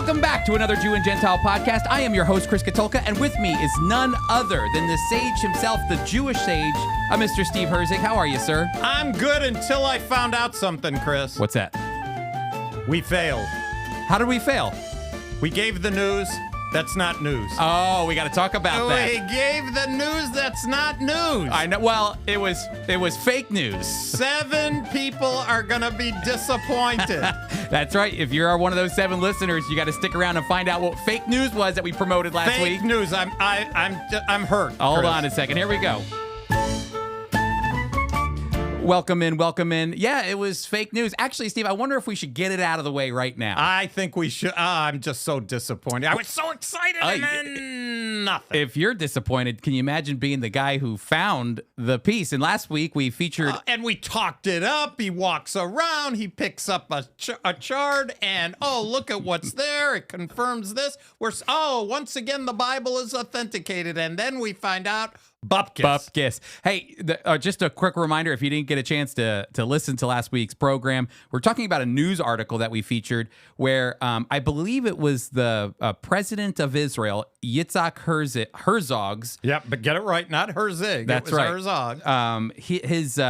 Welcome back to another Jew and Gentile podcast. I am your host, Chris Katulka, and with me is none other than the sage himself, the Jewish sage, Mr. Steve Herzig. How are you, sir? I'm good until I found out something, Chris. What's that? We failed. How did we fail? We gave the news. That's not news. Oh, we got to talk about that. We gave the news. That's not news. I know. Well, it was fake news. 7 people are gonna be disappointed. That's right. If you're one of those 7 listeners, you got to stick around and find out what fake news was that we promoted last week. Fake news. I'm hurt. Hold Chris. on a second. Here we go. Welcome in. Yeah, it was fake news. Actually, Steve, I wonder if we should get it out of the way right now. I think we should. I'm just so disappointed. I was so excited and then nothing. If you're disappointed, can you imagine being the guy who found the piece? And last week we featured... and we talked it up. He walks around. He picks up a chart and, look at what's there. It confirms this. Once again, the Bible is authenticated. And then we find out... Bupkis. Hey, just a quick reminder, if you didn't get a chance to listen to last week's program, we're talking about a news article that we featured where I believe it was the president of Israel, Yitzhak Herzog's. Yep, but get it right, not Herzig. That's it was right. Herzog. His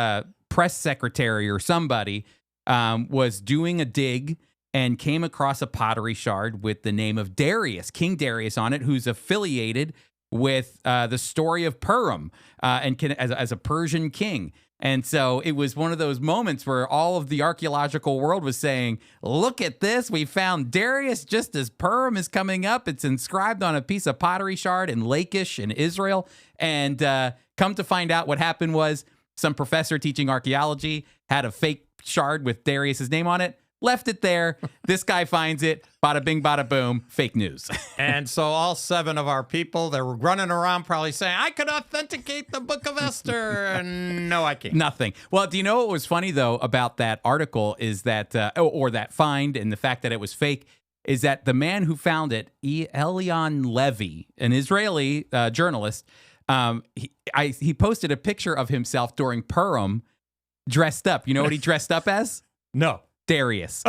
press secretary or somebody was doing a dig and came across a pottery shard with the name of Darius, King Darius on it, who's affiliated with the story of Purim as a Persian king. And so it was one of those moments where all of the archaeological world was saying, look at this. We found Darius just as Purim is coming up. It's inscribed on a piece of pottery shard in Lachish in Israel. And come to find out what happened was some professor teaching archaeology had a fake shard with Darius's name on it. Left it there. This guy finds it. Bada bing, bada boom. Fake news. And so all 7 of our people, they were running around probably saying, I could authenticate the book of Esther. And no, I can't. Nothing. Well, do you know what was funny, though, about that article is that, or that find and the fact that it was fake, is that the man who found it, Elion Levy, an Israeli journalist, he posted a picture of himself during Purim dressed up. You know what he dressed up as? No. Darius,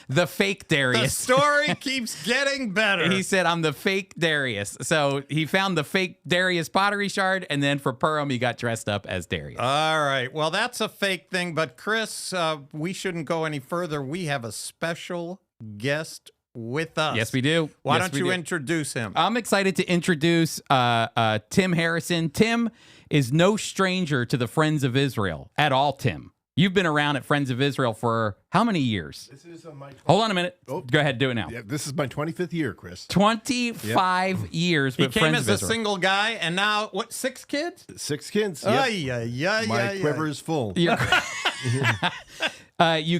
the fake Darius. The story keeps getting better. He said, I'm the fake Darius. So he found the fake Darius pottery shard, and then for Purim, he got dressed up as Darius. All right. Well, that's a fake thing. But, Chris, we shouldn't go any further. We have a special guest with us. Yes, we do. Why don't you introduce him? I'm excited to introduce Tim Harrison. Tim is no stranger to the Friends of Israel at all, Tim. You've been around at Friends of Israel for how many years? This is my Hold on a minute. Go ahead, do it now. Yeah, this is my 25th year, Chris. 25 years with He came Friends as of a Israel. single guy, and now, 6 kids? 6 kids. Yep. My quiver is full. You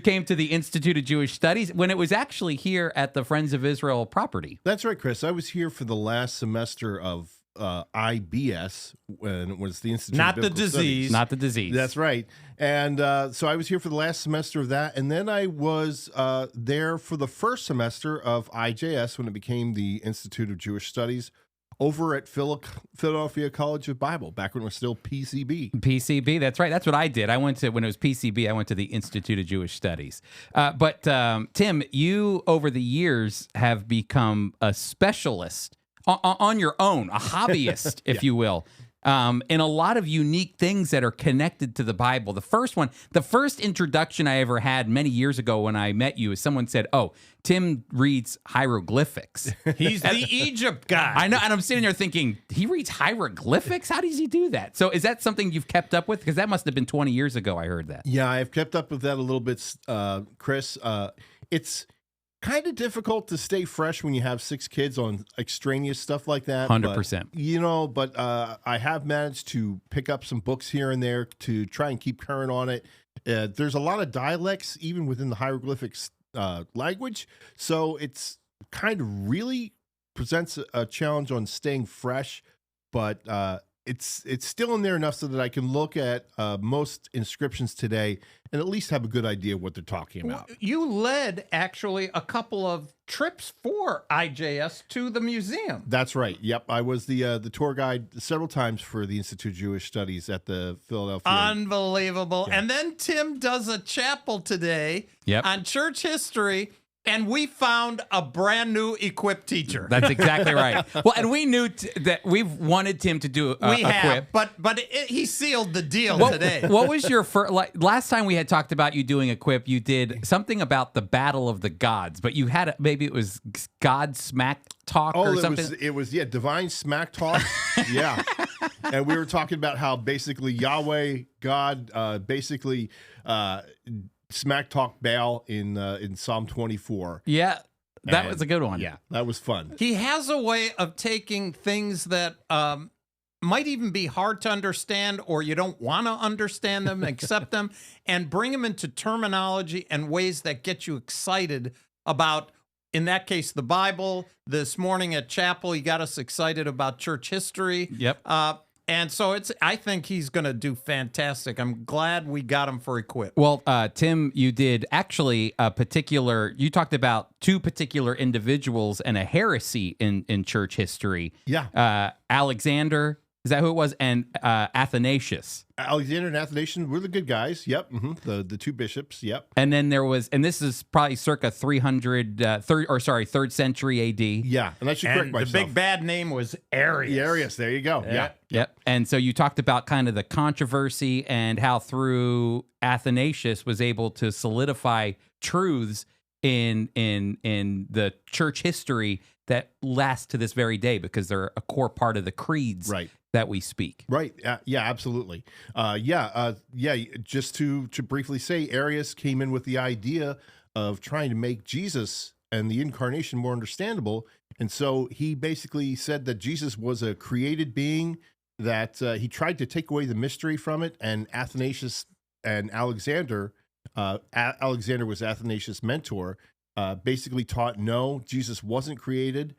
came to the Institute of Jewish Studies when it was actually here at the Friends of Israel property. That's right, Chris. I was here for the last semester of IBS, when it was the Institute Not of the Biblical disease. Studies. Not the disease. That's right. And so I was here for the last semester of that. And then I was there for the first semester of IJS when it became the Institute of Jewish Studies over at Philadelphia College of Bible, back when it was still PCB. PCB, that's right. That's what I did. When it was PCB, I went to the Institute of Jewish Studies. But Tim, you over the years have become a specialist on your own, a hobbyist, if you will, in a lot of unique things that are connected to the Bible. The first introduction I ever had many years ago when I met you is someone said, oh, Tim reads hieroglyphics. He's the Egypt guy. I know, and I'm sitting there thinking, he reads hieroglyphics? How does he do that? So is that something you've kept up with? Because that must have been 20 years ago I heard that. Yeah, I've kept up with that a little bit, Chris. It's kind of difficult to stay fresh when you have 6 kids on extraneous stuff like that. 100%. But I have managed to pick up some books here and there to try and keep current on it. There's a lot of dialects even within the hieroglyphics language, so it's kind of really presents a challenge on staying fresh, but it's still in there enough so that I can look at most inscriptions today and at least have a good idea what they're talking about. You led actually a couple of trips for IJS to the museum. That's right. Yep, I was the tour guide several times for the Institute of Jewish Studies at the Philadelphia. Unbelievable. Yeah. And then Tim does a chapel today on church history. And we found a brand new Equip teacher. That's exactly right. Well, and we knew that we've wanted Tim to do we have, Equip. but he sealed the deal today. What was your first? Last time we had talked about you doing Equip, you did something about the Battle of the Gods, but you had maybe it was God Smack Talk or something. It was Divine Smack Talk. Yeah. And we were talking about how basically Yahweh, God, basically smack talk Baal in Psalm 24. Yeah, that was a good one. Yeah, that was fun. He has a way of taking things that might even be hard to understand, or you don't want to understand them, accept them, and bring them into terminology and ways that get you excited about, in that case, the Bible. This morning at chapel, he got us excited about church history. Yep. And so I think he's going to do fantastic. I'm glad we got him for Equip. Well, Tim, you did actually you talked about two particular individuals and a heresy in church history. Yeah. Alexander, is that who it was? And Athanasius. Alexander and Athanasius were the good guys. Yep. Mm-hmm. The two bishops. Yep. And then there was, and this is probably circa 3rd century AD. Yeah. And I should correct myself. The big bad name was Arius. Arius. There you go. Yeah. Yep. And so you talked about kind of the controversy and how through Athanasius was able to solidify truths in the church history that last to this very day because they're a core part of the creeds that we speak. Right. Yeah, absolutely. Just to briefly say, Arius came in with the idea of trying to make Jesus and the incarnation more understandable. And so he basically said that Jesus was a created being, that he tried to take away the mystery from it. And Athanasius and Alexander, Alexander was Athanasius' mentor, basically taught, no, Jesus wasn't created.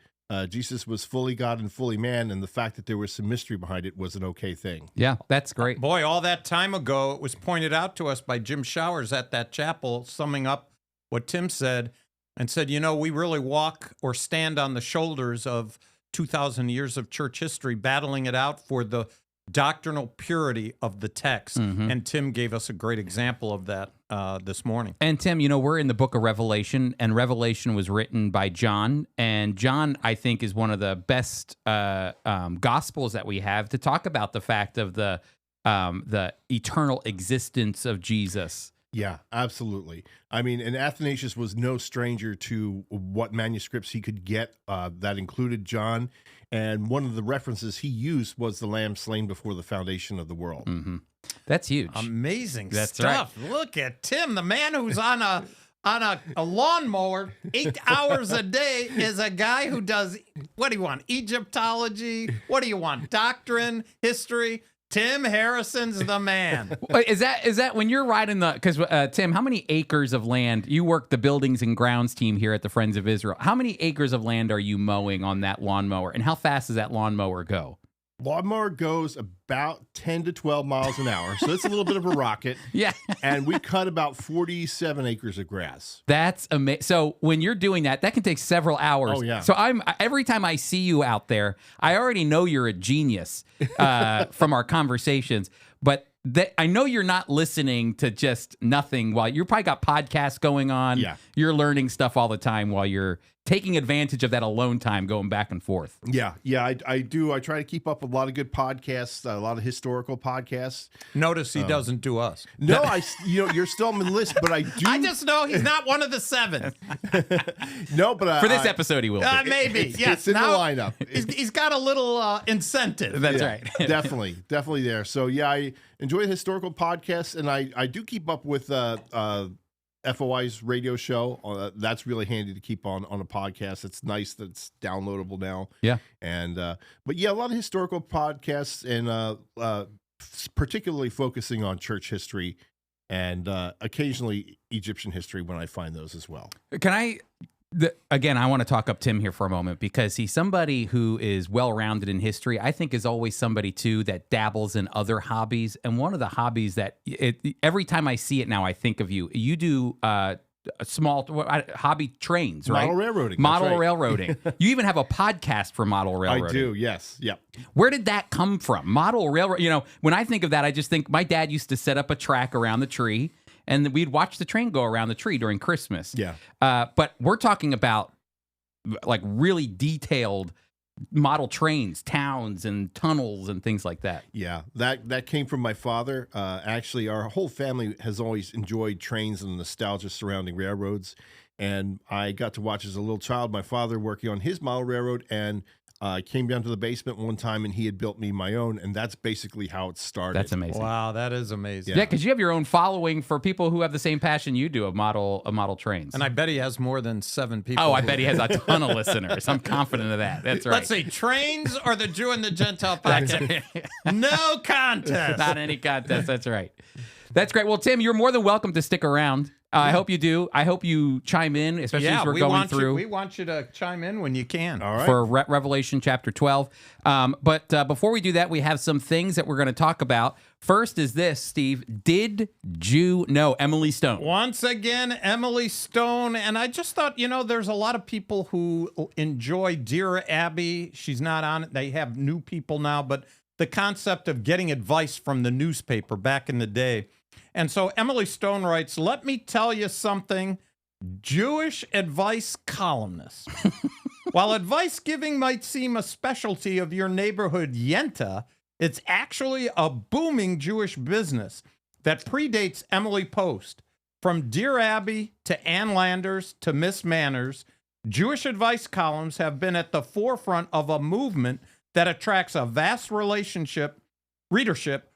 Jesus was fully God and fully man, and the fact that there was some mystery behind it was an okay thing. Yeah, that's great. Boy, all that time ago, it was pointed out to us by Jim Showers at that chapel, summing up what Tim said, and said, we really walk or stand on the shoulders of 2,000 years of church history, battling it out for the doctrinal purity of the text. Mm-hmm. And Tim gave us a great example of that this morning. And Tim, we're in the book of Revelation, and Revelation was written by John. And John, I think, is one of the best gospels that we have to talk about the fact of the eternal existence of Jesus. Yeah, absolutely. I mean, and Athanasius was no stranger to what manuscripts he could get that included John. And one of the references he used was the lamb slain before the foundation of the world. Mm-hmm. That's huge. Amazing That's stuff. Right. Look at Tim, the man who's on a lawnmower 8 hours a day is a guy who does, what do you want, Egyptology? What do you want, doctrine, history? Tim Harrison's the man. Is that when you're riding because Tim, how many acres of land, you work the buildings and grounds team here at the Friends of Israel, how many acres of land are you mowing on that lawnmower, and how fast does that lawnmower go? Lawnmower goes about 10 to 12 miles an hour, so it's a little bit of a rocket. Yeah. And we cut about 47 acres of grass. That's amazing. So when you're doing that can take several hours. Oh, yeah. So every time I see you out there, I already know you're a genius from our conversations, but I know you're not listening to just nothing while you probably got podcasts going on. Yeah. You're learning stuff all the time while you're taking advantage of that alone time going back and forth. Yeah, I do. I try to keep up with a lot of good podcasts, a lot of historical podcasts. Notice he doesn't do us. No, you're still on the list, but I do. I just know he's not one of the 7. No, but For this episode, he will be. Maybe. Yes. It's in the lineup. He's got a little incentive. That's right. Definitely there. So yeah, I enjoy the historical podcasts, and I do keep up with FOI's radio show. That's really handy to keep on a podcast. It's nice that it's downloadable now. Yeah. And but yeah, a lot of historical podcasts, and particularly focusing on church history, and occasionally Egyptian history when I find those as well. Again, I want to talk up Tim here for a moment because he's somebody who is well-rounded in history. I think is always somebody, too, that dabbles in other hobbies. And one of the hobbies that every time I see it now, I think of you. You do small hobby trains, right? Model railroading. Model railroading. You even have a podcast for model railroading. I do, yes. Yep. Where did that come from? Model railroad. When I think of that, I just think my dad used to set up a track around the tree. and we'd watch the train go around the tree during Christmas. Yeah. But we're talking about like really detailed model trains, towns, and tunnels and things like that. Yeah, that came from my father. Actually, our whole family has always enjoyed trains and nostalgia surrounding railroads. And I got to watch as a little child my father working on his model railroad, and I came down to the basement one time and he had built me my own, and that's basically how it started. That's amazing. Wow, that is amazing. Yeah, because you have your own following for people who have the same passion you do of model trains. And I bet he has more than 7 people. Oh, I bet he has a ton of listeners. I'm confident of that. That's right. Let's see, trains or the Jew and the Gentile podcast? No contest. Not any contest. That's right. That's great. Well, Tim, you're more than welcome to stick around. I hope you do. I hope you chime in, especially as we're going through. We want you to chime in when you can. All right. For Revelation chapter 12. But before we do that, we have some things that we're going to talk about. First is this, Steve. Did you know Emily Stone? Once again, Emily Stone. And I just thought, there's a lot of people who enjoy Dear Abby. She's not on it. They have new people now. But the concept of getting advice from the newspaper back in the day. And so Emily Stone writes, let me tell you something, Jewish advice columnist. While advice giving might seem a specialty of your neighborhood yenta, it's actually a booming Jewish business that predates Emily Post. From Dear Abby to Ann Landers to Miss Manners, Jewish advice columns have been at the forefront of a movement that attracts a vast readership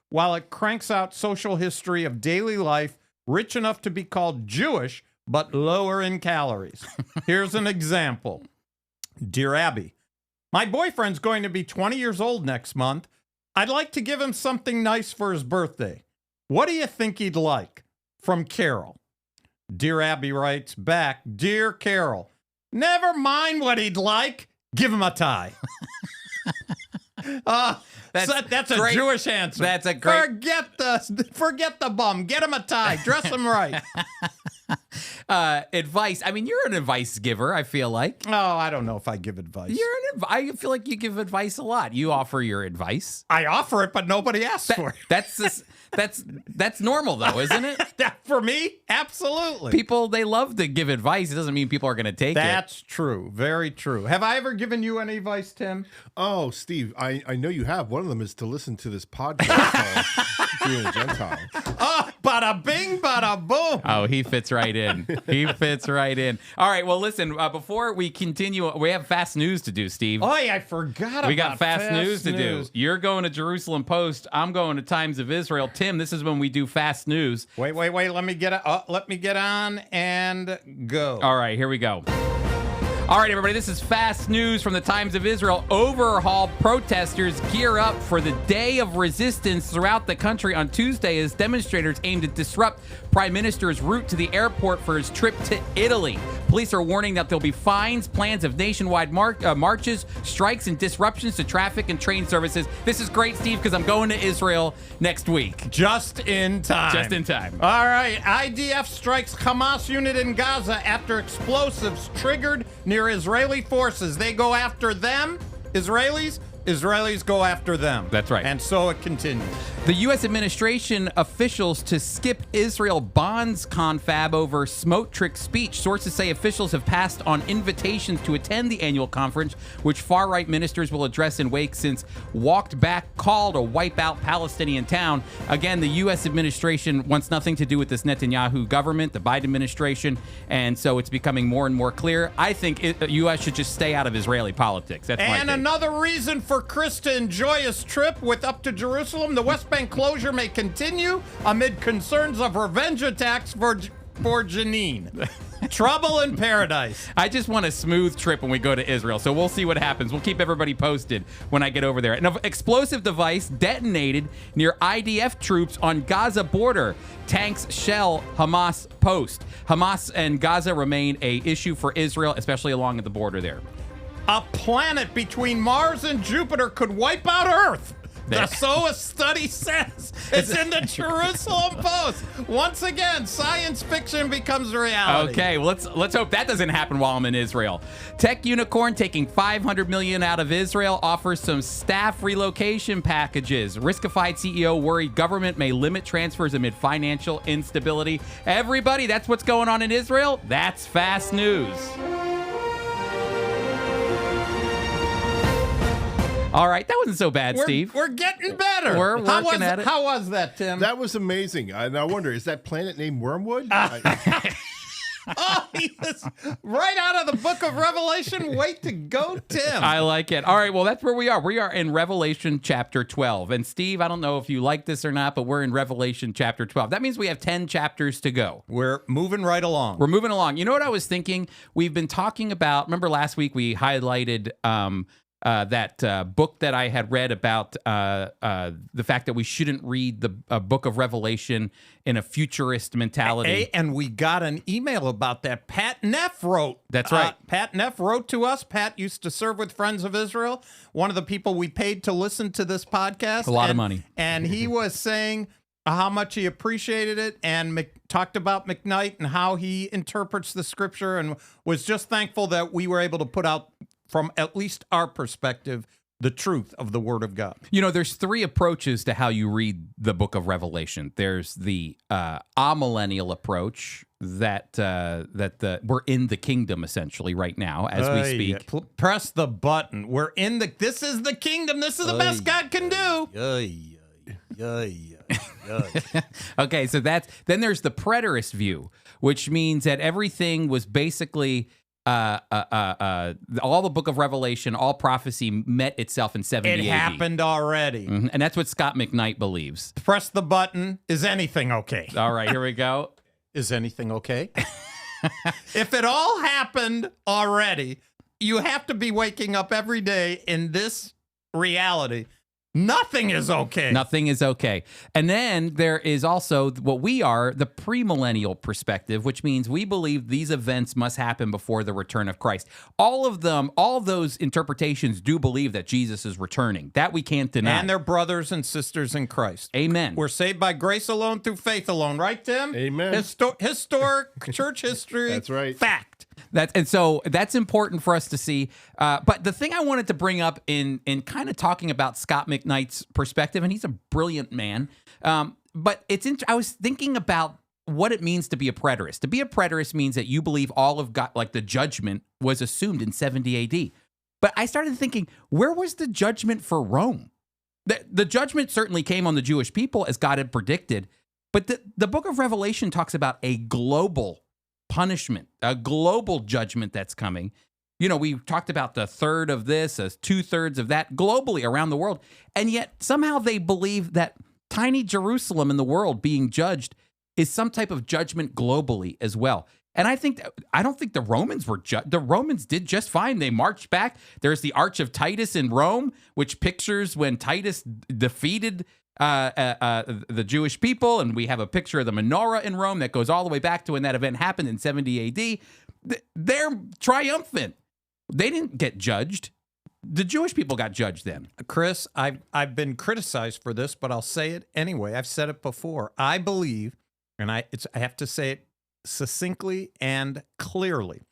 while it cranks out social history of daily life rich enough to be called Jewish, but lower in calories. Here's an example. Dear Abby, my boyfriend's going to be 20 years old next month. I'd like to give him something nice for his birthday. What do you think he'd like? From Carol. Dear Abby writes back, Dear Carol, never mind what he'd like. Give him a tie. That's a great. Jewish answer. That's a great. Forget the bum. Get him a tie. Dress him right. Advice. I mean, you're an advice giver, I feel like. Oh, I don't know if I give advice. I feel like you give advice a lot. You offer your advice. I offer it, but nobody asks for it. That's normal, though, isn't it? For me, absolutely. People, they love to give advice. It doesn't mean people are going to take it. That's true. Very true. Have I ever given you any advice, Tim? Oh, Steve, I know you have. One of them is to listen to this podcast called Jew and Gentile. Oh, bada bing, bada boom. Oh, he fits right in. He fits right in. All right, well, listen, before we continue, we have fast news to do, Steve. Oh, I forgot about We got fast news to do. You're going to Jerusalem Post. I'm going to Times of Israel. Tim, this is when we do fast news. Wait. Let me get on and go. All right, here we go. All right, everybody, this is fast news from the Times of Israel. Overhaul protesters gear up for the day of resistance throughout the country on Tuesday as demonstrators aim to disrupt Prime Minister's route to the airport for his trip to Italy. Police are warning that there'll be fines, plans of nationwide marches, strikes, and disruptions to traffic and train services. This is great, Steve, because I'm going to Israel next week. Just in time. Just in time. All right. IDF strikes Hamas unit in Gaza after explosives triggered near Israeli forces. They go after them, Israelis. Israelis go after them. That's right. And so it continues. The U.S. administration officials to skip Israel bonds confab over smoke-trick speech. Sources say officials have passed on invitations to attend the annual conference, which far-right ministers will address in wake since walked back call to wipe out Palestinian town. Again, the U.S. administration wants nothing to do with this Netanyahu government, the Biden administration, and so it's becoming more and more clear. I think the U.S. should just stay out of Israeli politics. That's my And take. another reason for Chris to enjoy his trip up to Jerusalem, the West Bank closure may continue amid concerns of revenge attacks for Jenin. Trouble in paradise. I just want a smooth trip when we go to Israel, so we'll see what happens. We'll keep everybody posted when I get over there. An explosive device detonated near IDF troops on Gaza border. Tanks shell Hamas post. Hamas and Gaza remain a issue for Israel, especially along the border there. A planet between Mars and Jupiter could wipe out Earth. So a study says. It's in the Jerusalem Post. Once again, science fiction becomes reality. Okay, well, let's hope that doesn't happen while I'm in Israel. Tech unicorn taking $500 million out of Israel offers some staff relocation packages. Riskified CEO worried government may limit transfers amid financial instability. Everybody, that's what's going on in Israel. That's fast news. All right, that wasn't so bad, Steve. We're getting better. We're working at it. How was that, Tim? That was amazing. And I wonder, is that planet named Wormwood? Oh, yes. Right out of the book of Revelation. Way to go, Tim. I like it. All right, well, that's where we are. We are in Revelation chapter 12. And Steve, I don't know if you like this or not, but we're in Revelation chapter 12. That means we have 10 chapters to go. We're moving right along. We're moving along. You know what I was thinking? We've been talking about, remember last week we highlighted that book that I had read about the fact that we shouldn't read the book of Revelation in a futurist mentality. And we got an email about that. Pat Neff wrote. That's right. Pat Neff wrote to us. Pat used to serve with Friends of Israel, one of the people we paid to listen to this podcast. A lot of money. And he was saying how much he appreciated it and talked about McKnight and how he interprets the scripture and was just thankful that we were able to put out, from at least our perspective, the truth of the Word of God. You know, there's three approaches to how you read the book of Revelation. There's the amillennial approach that we're in the kingdom essentially right now as we speak. Yeah. Press the button. We're in the. This is the kingdom. This is the best God can do. Okay, so then there's the preterist view, which means that everything was basically. All the book of Revelation, all prophecy met itself in 70 AD. It happened already. Mm-hmm. And that's what Scott McKnight believes. Press the button. Is anything okay? All right, here we go. Is anything okay? If it all happened already, you have to be waking up every day in this reality. Nothing is okay. Nothing is okay. And then there is also what we are, the premillennial perspective, which means we believe these events must happen before the return of Christ. All of those interpretations do believe that Jesus is returning. That we can't deny. And they're brothers and sisters in Christ. Amen. We're saved by grace alone through faith alone. Right, Tim? Amen. Historic church history. That's right. Fact. And so that's important for us to see. But the thing I wanted to bring up in kind of talking about Scott McKnight's perspective, and he's a brilliant man. But I was thinking about what it means to be a preterist. To be a preterist means that you believe all of God, like the judgment was assumed in 70 AD. But I started thinking, where was the judgment for Rome? The judgment certainly came on the Jewish people as God had predicted. But the book of Revelation talks about a global punishment, a global judgment that's coming. You know, we talked about the third of this, as 2/3 of that globally around the world. And yet somehow they believe that tiny Jerusalem in the world being judged is some type of judgment globally as well. And I don't think the Romans were the Romans did just fine. They marched back. There's the Arch of Titus in Rome, which pictures when Titus defeated the Jewish people, and we have a picture of the menorah in Rome that goes all the way back to when that event happened in 70 AD. They're triumphant. They didn't get judged. The Jewish people got judged then. Chris, I've been criticized for this, but I'll say it anyway. I've said it before. I believe, and I have to say it succinctly and clearly,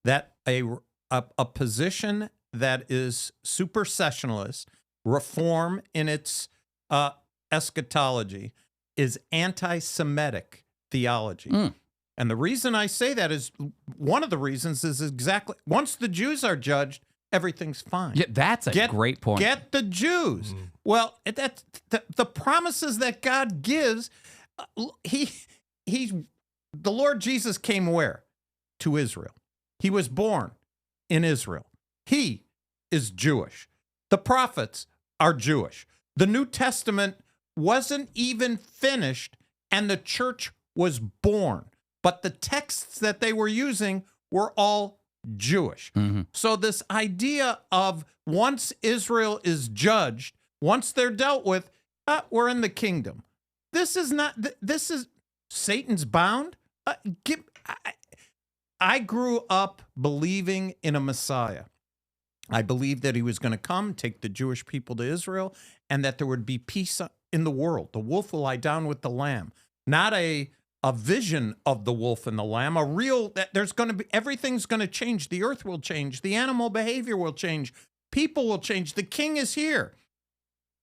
that a position that is supersessionalist, reform in its eschatology, is anti-Semitic theology. And the reason I say that is, one of the reasons is exactly, once the Jews are judged, everyth's fine. Yeah, that's a great point. Get the Jews. Well, that's the promises that God gives. The Lord Jesus came where? To Israel. He was born in Israel. He is Jewish. The prophets are Jewish. The New Testament wasn't even finished, and the church was born. But the texts that they were using were all Jewish. So this idea of once Israel is judged, once they're dealt with, we're in the kingdom. This is Satan's bound. I grew up believing in a Messiah. I believed that he was going to come, take the Jewish people to Israel, and that there would be peace in the world. The wolf will lie down with the lamb. Not a vision of the wolf and the lamb, a real, that there's going to be, everything's going to change. The earth will change. The animal behavior will change. People will change. The king is here.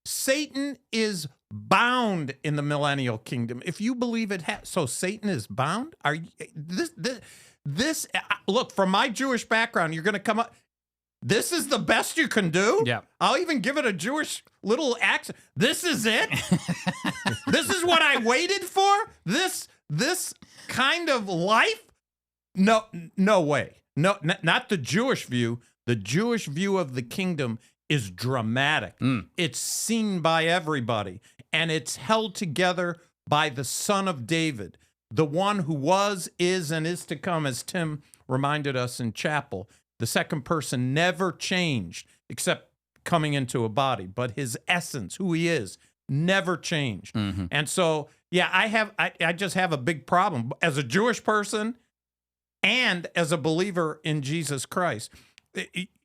Satan is bound in the millennial kingdom. If you believe it, so Satan is bound? Are you, this, look, from my Jewish background, you're going to come up, this is the best you can do? Yeah. I'll even give it a Jewish little accent. This is it? This is what I waited for? This kind of life? No way. No, not the Jewish view. The Jewish view of the kingdom is dramatic. It's seen by everybody, and it's held together by the Son of David, the one who was, is, and is to come, as Tim reminded us in chapel. The second person never changed except coming into a body, but his essence, who he is, never changed. And so, yeah, I just have a big problem as a Jewish person and as a believer in Jesus Christ.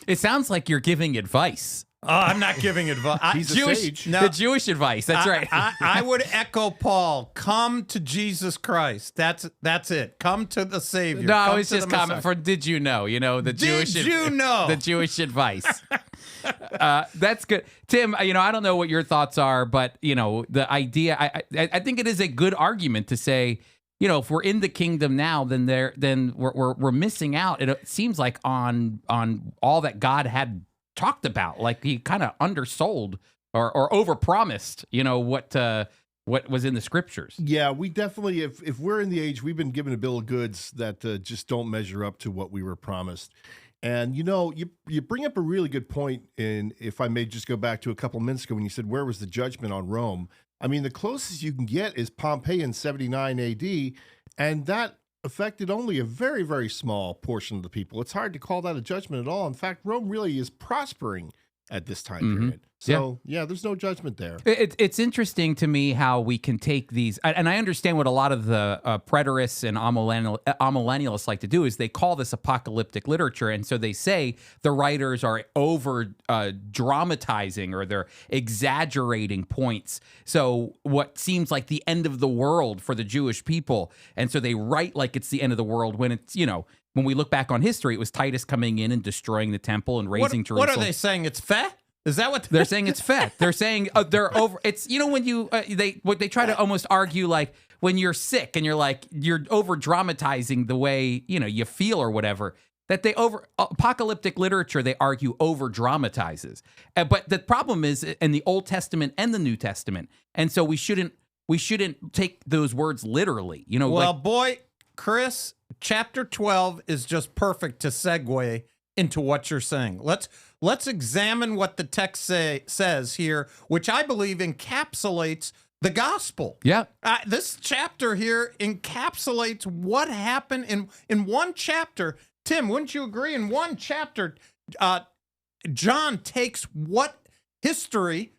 It sounds like you're giving advice. I'm not giving advice. He's a Jewish, sage. the Jewish advice. That's right. I would echo Paul. Come to Jesus Christ. That's it. Come to the Savior. No, Come it's to just the comment Messiah. for did you know? You know, the Jewish. Did you know? The Jewish advice. That's good. Tim, I don't know what your thoughts are, but, the idea, I think it is a good argument to say, if we're in the kingdom now, then we're missing out. It seems like on all that God had talked about, like he kind of undersold or overpromised, what was in the scriptures. Yeah, we definitely, if we're in the age, we've been given a bill of goods that just don't measure up to what we were promised. And, you bring up a really good point, and if I may just go back to a couple minutes ago when you said, where was the judgment on Rome? I mean, the closest you can get is Pompeii in 79 AD, and that affected only a very, very small portion of the people. It's hard to call that a judgment at all. In fact, Rome really is prospering at this time period. So, yeah, there's no judgment there. It's interesting to me how we can take these, and I understand what a lot of the preterists and amillennialists like to do is they call this apocalyptic literature, and so they say the writers are over dramatizing or they're exaggerating points. So what seems like the end of the world for the Jewish people, and so they write like it's the end of the world when it's, when we look back on history, it was Titus coming in and destroying the temple and razing Jerusalem. What are they saying? It's feh? Is that what they're saying? It's fat. They're saying they're over. It's when you they try to almost argue like when you're sick and you're over dramatizing the way you feel or whatever. That they apocalyptic literature, they argue over dramatizes. But the problem is in the Old Testament and the New Testament, and so we shouldn't take those words literally. Well, boy, Chris, chapter 12 is just perfect to segue into what you're saying. Let's examine what the text says here, which I believe encapsulates the gospel. Yeah. This chapter here encapsulates what happened in one chapter. Tim, wouldn't you agree? In one chapter, John takes what history,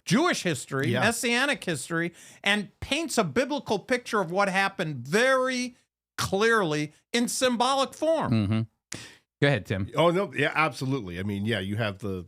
Jewish history, Messianic history, and paints a biblical picture of what happened very clearly in symbolic form. Mm-hmm. Go ahead, Tim. Oh, no. Yeah, absolutely. I mean, yeah, you have the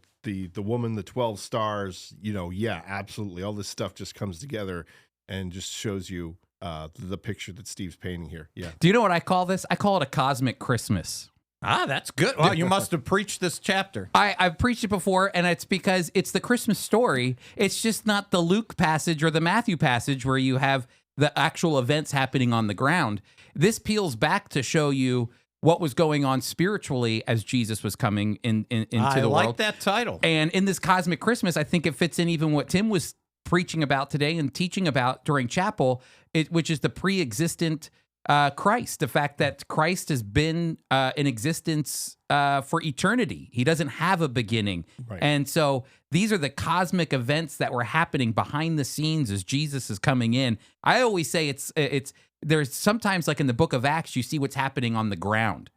woman, the 12 stars, yeah, absolutely. All this stuff just comes together and just shows you the picture that Steve's painting here. Yeah. Do you know what I call this? I call it a cosmic Christmas. That's good. Well, you must have preached this chapter. I've preached it before, and it's because it's the Christmas story. It's just not the Luke passage or the Matthew passage where you have the actual events happening on the ground. This peels back to show you what was going on spiritually as Jesus was coming into the world. I like that title. And in this cosmic Christmas, I think it fits in even what Tim was preaching about today and teaching about during chapel, which is the pre-existent Christ, the fact that Christ has been in existence for eternity. He doesn't have a beginning. Right. And so these are the cosmic events that were happening behind the scenes as Jesus is coming in. I always say it's there's sometimes like in the book of Acts, you see what's happening on the ground,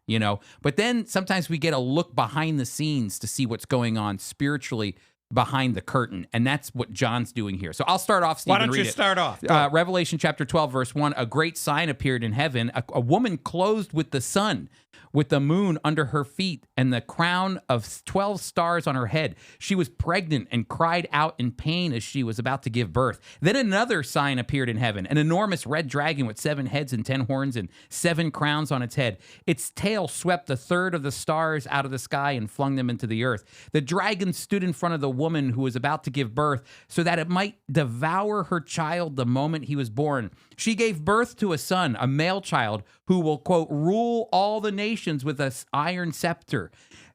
but then sometimes we get a look behind the scenes to see what's going on spiritually behind the curtain. And that's what John's doing here. So I'll start off, Stephen. Why don't you start off? Revelation chapter 12, verse 1, a great sign appeared in heaven, a woman clothed with the sun, with the moon under her feet and the crown of 12 stars on her head. She was pregnant and cried out in pain as she was about to give birth. Then another sign appeared in heaven, an enormous red dragon with 7 heads and 10 horns and 7 crowns on its head. Its tail swept a third of the stars out of the sky and flung them into the earth. The dragon stood in front of the woman who was about to give birth so that it might devour her child the moment he was born. She gave birth to a son, a male child, who will, quote, rule all the nations with an iron scepter.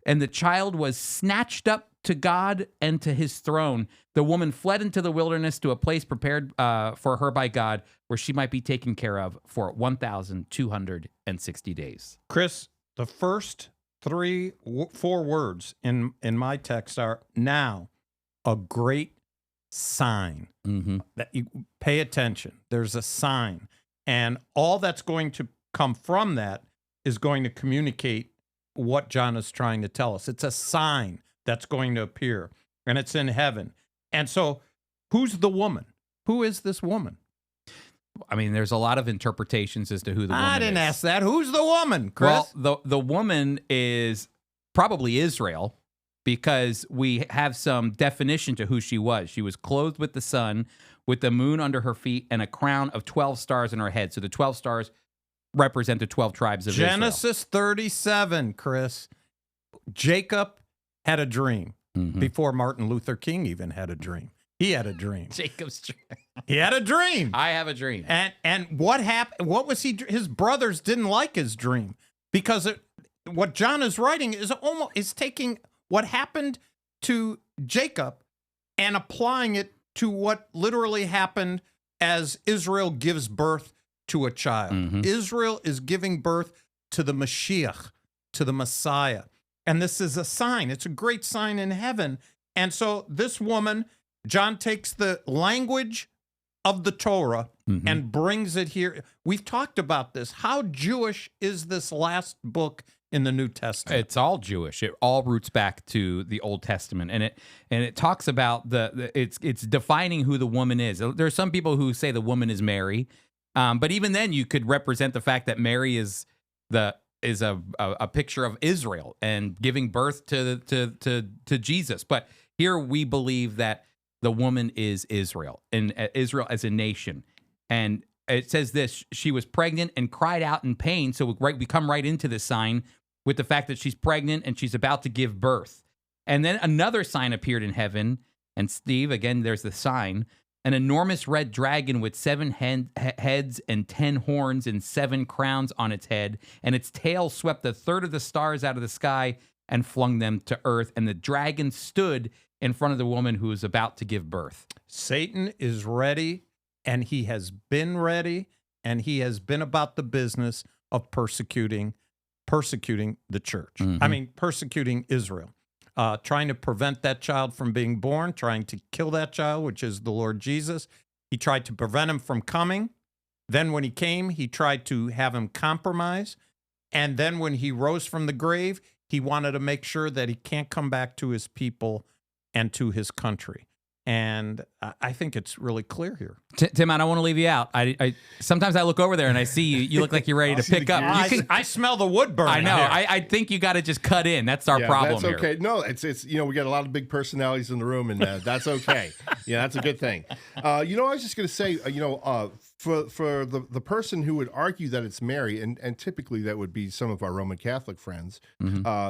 And the child was snatched up to God and to his throne. The woman fled into the wilderness to a place prepared for her by God, where she might be taken care of for 1,260 days. Chris, the first 4 words in my text are now a great sign. Mm-hmm. That you pay attention. There's a sign. And all that's going to come from that is going to communicate what John is trying to tell us. It's a sign that's going to appear, and it's in heaven. And so who's the woman? Who is this woman? I mean, there's a lot of interpretations as to who the woman is. I didn't ask that. Who's the woman, Chris? Well, the woman is probably Israel, because we have some definition to who she was. She was clothed with the sun, with the moon under her feet, and a crown of 12 stars in her head. So the 12 stars represent the 12 tribes of Israel. Genesis 37, Chris. Jacob had a dream before Martin Luther King even had a dream. He had a dream. Jacob's dream. He had a dream. I have a dream. And what happened? What was he? His brothers didn't like his dream because what John is writing is taking what happened to Jacob and applying it to what literally happened as Israel gives birth to a child. Mm-hmm. Israel is giving birth to the Mashiach, to the Messiah. And this is a sign. It's a great sign in heaven. And so this woman, John takes the language of the Torah and brings it here. We've talked about this. How Jewish is this last book in the New Testament? It's all Jewish. It all roots back to the Old Testament, and it talks about it's defining who the woman is. There are some people who say the woman is Mary, but even then, you could represent the fact that Mary is a picture of Israel and giving birth to Jesus. But here we believe that the woman is Israel, and Israel as a nation. And it says this: she was pregnant and cried out in pain. So we come right into this sign with the fact that she's pregnant and she's about to give birth. And then another sign appeared in heaven. And Steve, again, there's the sign: an enormous red dragon with 7 heads and 10 horns and 7 crowns on its head. And its tail swept a third of the stars out of the sky and flung them to earth. And the dragon stood in front of the woman who was about to give birth. Satan is ready, and he has been ready, and he has been about the business of persecuting the church. I mean, persecuting Israel, trying to prevent that child from being born, trying to kill that child, which is the Lord Jesus. He tried to prevent him from coming. Then when he came, he tried to have him compromise. And then when he rose from the grave, he wanted to make sure that he can't come back to his people and to his country. And I think it's really clear here. Tim, I don't want to leave you out. I sometimes I look over there and I see you. You look like you're ready to pick up. I smell the wood burning. I know. I think you got to just cut in. That's our problem that's okay. here. No, it's we got a lot of big personalities in the room, and that's okay. Yeah, that's a good thing. I was just going to say, for the person who would argue that it's Mary, and typically that would be some of our Roman Catholic friends,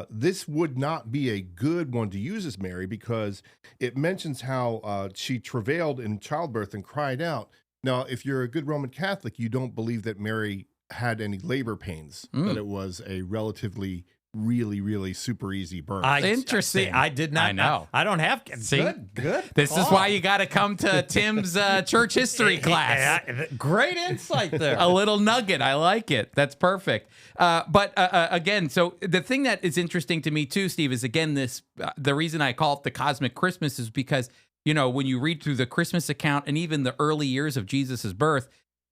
this would not be a good one to use as Mary, because it mentions how she travailed in childbirth and cried out. Now, if you're a good Roman Catholic, you don't believe that Mary had any labor pains, that it was a relatively really, really super easy birth. Interesting. I did not. I know. I don't have. See? Good. This is why you got to come to Tim's church history class. Great insight there. A little nugget. I like it. That's perfect. But again, so the thing that is interesting to me too, Steve, is again the reason I call it the cosmic Christmas is because, when you read through the Christmas account and even the early years of Jesus's birth,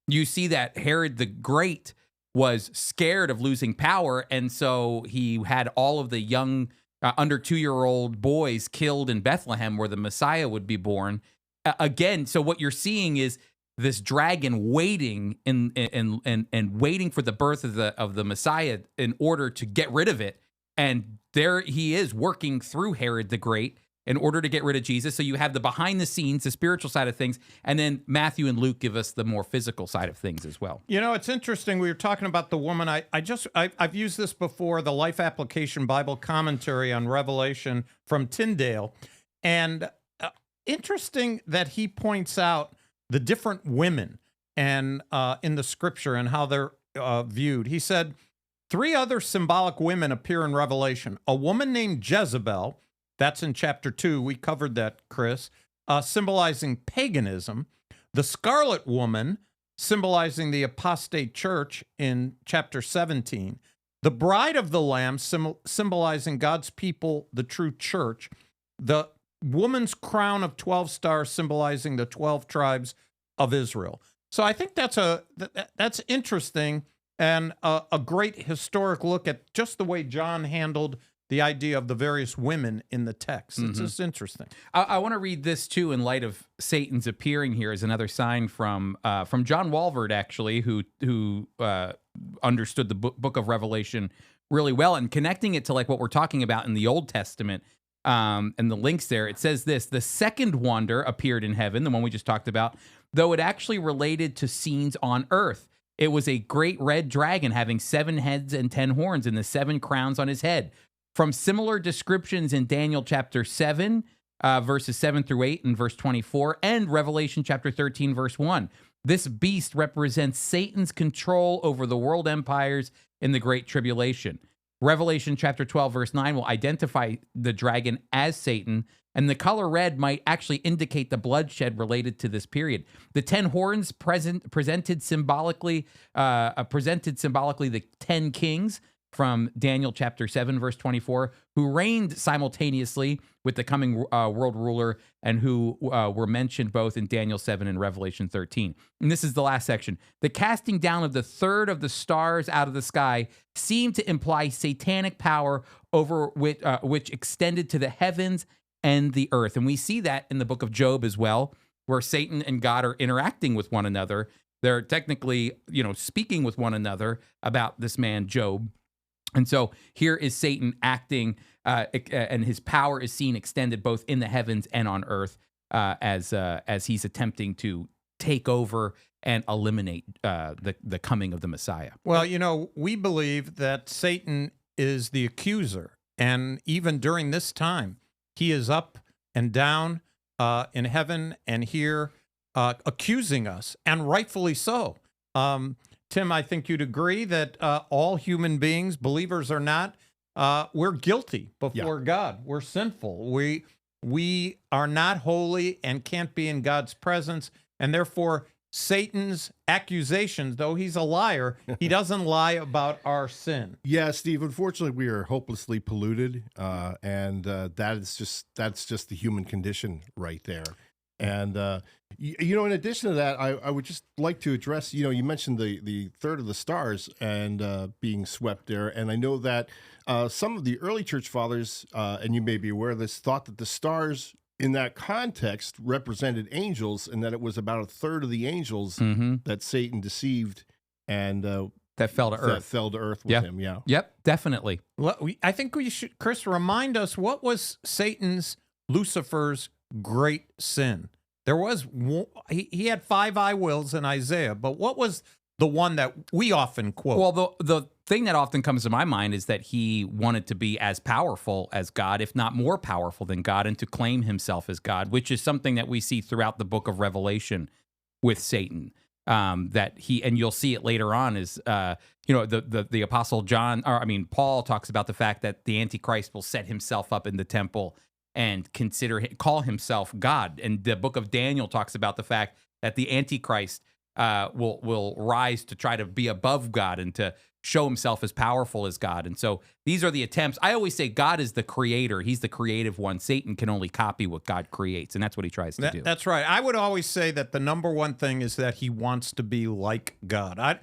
you see that Herod the Great was scared of losing power, and so he had all of the young under 2-year-old boys killed in Bethlehem where the Messiah would be born. Again, so what you're seeing is this dragon waiting and waiting for the birth of the Messiah in order to get rid of it. And there he is working through Herod the Great in order to get rid of Jesus. So you have the behind the scenes, the spiritual side of things, and then Matthew and Luke give us the more physical side of things as well. You know, it's interesting. We were talking about the woman. I've used this before, the Life Application Bible Commentary on Revelation from Tyndale. And interesting that he points out the different women and in the scripture and how they're viewed. He said, 3 other symbolic women appear in Revelation. A woman named Jezebel, that's in chapter 2. We covered that, Chris, symbolizing paganism. The Scarlet Woman, symbolizing the apostate church in chapter 17. The Bride of the Lamb, symbolizing God's people, the true church. The woman's crown of 12 stars, symbolizing the 12 tribes of Israel. So I think that's interesting and a great historic look at just the way John handled the idea of the various women in the text. It's just interesting. I want to read this too in light of Satan's appearing here as another sign from John Walvoord, actually, who understood the book of Revelation really well, and connecting it to like what we're talking about in the Old Testament and the links there. It says this: the second wonder appeared in heaven, the one we just talked about, though it actually related to scenes on earth. It was a great red dragon having 7 heads and 10 horns and the 7 crowns on his head. From similar descriptions in Daniel chapter 7, verses 7 through 8 and verse 24, and Revelation chapter 13, verse 1. This beast represents Satan's control over the world empires in the Great Tribulation. Revelation chapter 12, verse 9 will identify the dragon as Satan, and the color red might actually indicate the bloodshed related to this period. The 10 horns presented symbolically the 10 kings from Daniel chapter 7, verse 24, who reigned simultaneously with the coming world ruler and who were mentioned both in Daniel 7 and Revelation 13. And this is the last section. The casting down of the third of the stars out of the sky seemed to imply satanic power over which extended to the heavens and the earth. And we see that in the book of Job as well, where Satan and God are interacting with one another. They're technically, speaking with one another about this man, Job. And so here is Satan acting, and his power is seen extended both in the heavens and on earth as he's attempting to take over and eliminate the coming of the Messiah. Well, we believe that Satan is the accuser, and even during this time, he is up and down in heaven and here accusing us, and rightfully so. Tim, I think you'd agree that all human beings, believers or not, we're guilty before God. We're sinful. We are not holy and can't be in God's presence. And therefore, Satan's accusations, though he's a liar, he doesn't lie about our sin. Yeah, Steve, unfortunately, we are hopelessly polluted. And that's just the human condition right there. And, in addition to that, I would just like to address, you mentioned the third of the stars and being swept there. And I know that some of the early church fathers, and you may be aware of this, thought that the stars in that context represented angels and that it was about a third of the angels that Satan deceived and that fell to earth. That fell to earth with him, yeah. Yep, definitely. Well, I think we should, Chris, remind us, what was Lucifer's great sin? There was he had 5 I wills in Isaiah, but what was the one that we often quote? Well, the thing that often comes to my mind is that he wanted to be as powerful as God, if not more powerful than God, and to claim himself as God, which is something that we see throughout the book of Revelation with Satan. That he, and you'll see it later on, is the apostle Paul talks about the fact that the Antichrist will set himself up in the temple and call himself God. And the book of Daniel talks about the fact that the Antichrist will rise to try to be above God and to show himself as powerful as God. And so these are the attempts. I always say God is the creator. He's the creative one. Satan can only copy what God creates, and that's what he tries to do. That's right. I would always say that the number one thing is that he wants to be like God.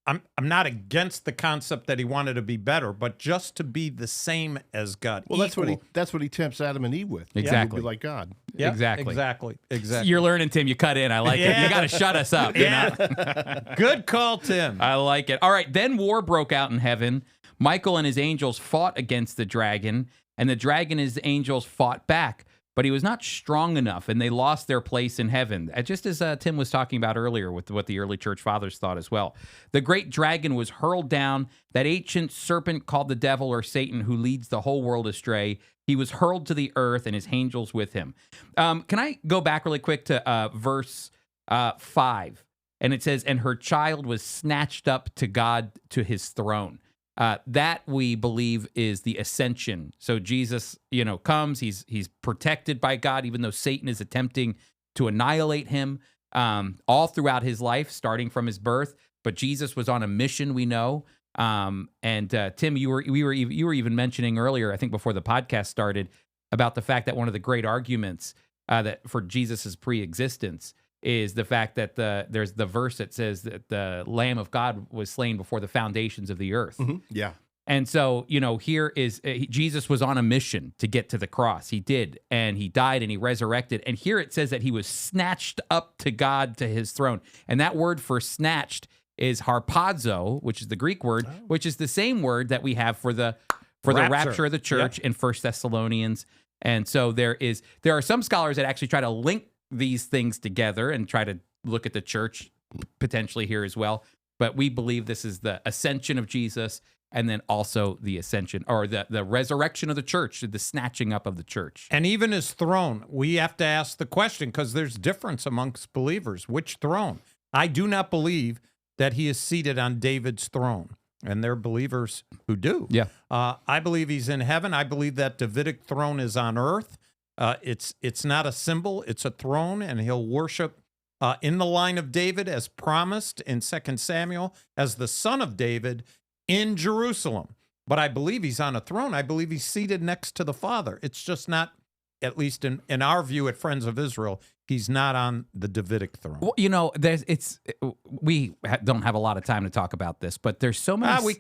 I'm not against the concept that he wanted to be better, but just to be the same as God. Well, equal. that's what he tempts Adam and Eve with. Exactly. Be like God. Yeah, Exactly. Exactly. You're learning, Tim. You cut in. I like it. Yeah. You got to shut us up. You know? Good call, Tim. I like it. All right. Then war broke out in heaven. Michael and his angels fought against the dragon, and the dragon and his angels fought back. But he was not strong enough, and they lost their place in heaven, just as Tim was talking about earlier with what the early church fathers thought as well. The great dragon was hurled down, that ancient serpent called the devil or Satan, who leads the whole world astray. He was hurled to the earth, and his angels with him. Can I go back really quick to verse 5? And it says, and her child was snatched up to God, to his throne. That we believe is the ascension. So Jesus, comes. He's protected by God, even though Satan is attempting to annihilate him all throughout his life, starting from his birth. But Jesus was on a mission, we know. And Tim, you were even mentioning earlier, I think before the podcast started, about the fact that one of the great arguments that for Jesus's pre-existence is the fact that there's the verse that says that the Lamb of God was slain before the foundations of the earth. Mm-hmm. Yeah. And so, here is Jesus was on a mission to get to the cross. He did, and he died and he resurrected. And here it says that he was snatched up to God, to his throne. And that word for snatched is harpazo, which is the Greek word, which is the same word that we have for the rapture of the church in 1 Thessalonians. And so there are some scholars that actually try to link these things together and try to look at the church potentially here as well. But we believe this is the ascension of Jesus, and then also the ascension or the resurrection of the church, the snatching up of the church. And even his throne, we have to ask the question, because there's difference amongst believers. Which throne? I do not believe that he is seated on David's throne. And there are believers who do. Yeah. I believe he's in heaven. I believe that Davidic throne is on earth. It's not a symbol, it's a throne, and he'll worship in the line of David as promised in 2 Samuel as the son of David in Jerusalem. But I believe he's on a throne. I believe he's seated next to the Father. It's just not, at least in our view at Friends of Israel, he's not on the Davidic throne. Well, we don't have a lot of time to talk about this, but there's so many.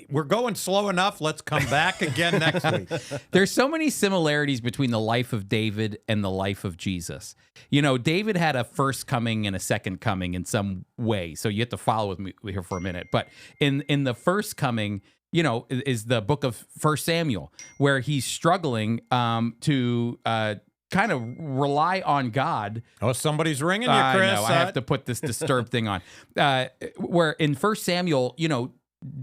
We're going slow enough. Let's come back again next week. There's so many similarities between the life of David and the life of Jesus. David had a first coming and a second coming in some way. So you have to follow with me here for a minute. But in the first coming, is the book of 1 Samuel, where he's struggling to kind of rely on God. Oh, somebody's ringing you, Chris. I know. I have to put this disturbed thing on. Where in 1 Samuel,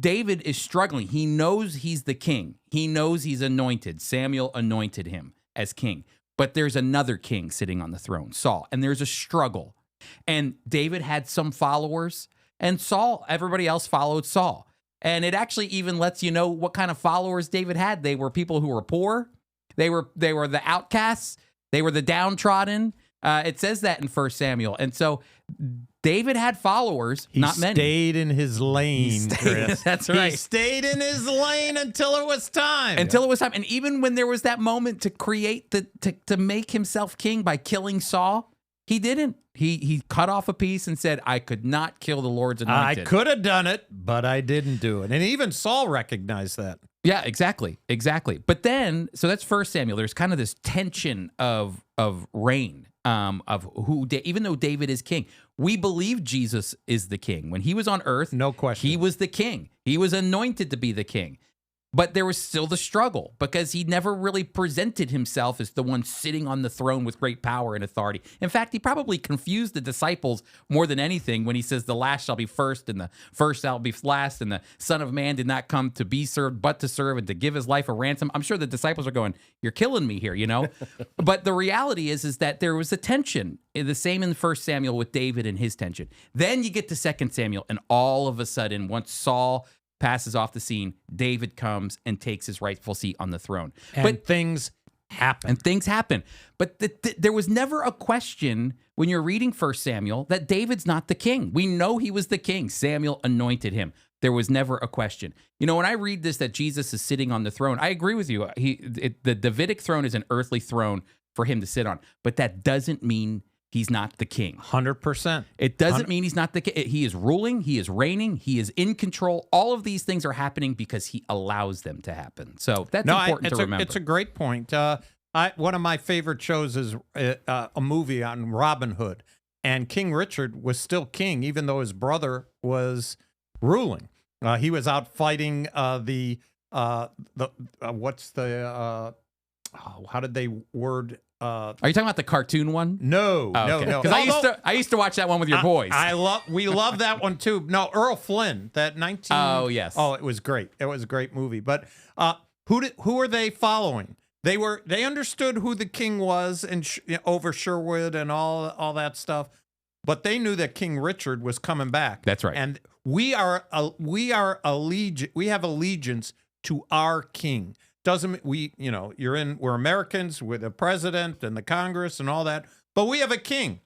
David is struggling. He knows he's the king. He knows he's anointed. Samuel anointed him as king. But there's another king sitting on the throne, Saul, and there's a struggle. And David had some followers, and everybody else followed Saul. And it actually even lets you know what kind of followers David had. They were people who were poor. They were the outcasts. They were the downtrodden. It says that in 1 Samuel. And so David had followers, not many. He stayed in his lane, Chris. That's right. He stayed in his lane until it was time. And even when there was that moment to create, to make himself king by killing Saul, he didn't. He cut off a piece and said, I could not kill the Lord's anointed. I could have done it, but I didn't do it. And even Saul recognized that. Yeah, exactly. But then, so that's 1 Samuel. There's kind of this tension of reign, of who, even though David is king, we believe Jesus is the king. When he was on earth, no question, he was the king. He was anointed to be the king. But there was still the struggle because he never really presented himself as the one sitting on the throne with great power and authority. In fact, he probably confused the disciples more than anything when he says the last shall be first and the first shall be last, and the Son of Man did not come to be served but to serve and to give his life a ransom. I'm sure the disciples are going, you're killing me here, But the reality is that there was a tension, the same in 1 Samuel with David and his tension. Then you get to 2 Samuel, and all of a sudden, once Saul passes off the scene, David comes and takes his rightful seat on the throne. But things happen. But there was never a question when you're reading 1 Samuel that David's not the king. We know he was the king. Samuel anointed him. There was never a question. When I read this, that Jesus is sitting on the throne, I agree with you. The Davidic throne is an earthly throne for him to sit on. But that doesn't mean he's not the king. 100%. It doesn't mean he's not the king. He is ruling, he is reigning, he is in control. All of these things are happening because he allows them to happen. So that's important to remember. It's a great point. One of my favorite shows is a movie on Robin Hood, and King Richard was still king, even though his brother was ruling. He was out fighting how did they word? Are you talking about the cartoon one? No, okay. no. Because I used to watch that one with your boys. We love that one too. No, Earl Flynn, that 19. Oh yes. Oh, it was great. It was a great movie. But who are they following? They understood who the king was and over Sherwood and all that stuff, but they knew that King Richard was coming back. That's right. And we have allegiance to our king. Doesn't we're Americans with the president and the Congress and all that, but we have a king,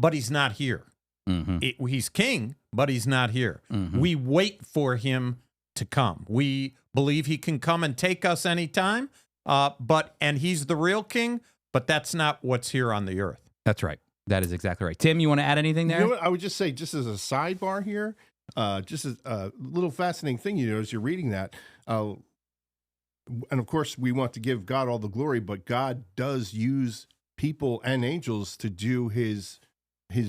but he's not here. Mm-hmm. He's king, but he's not here. Mm-hmm. We wait for him to come. We believe he can come and take us anytime, and he's the real king, but that's not what's here on the earth. That's right. That is exactly right. Tim, you want to add anything there? You know what? I would just say, just as a sidebar here, just as a little fascinating thing, as you're reading that, and of course, we want to give God all the glory, but God does use people and angels to do his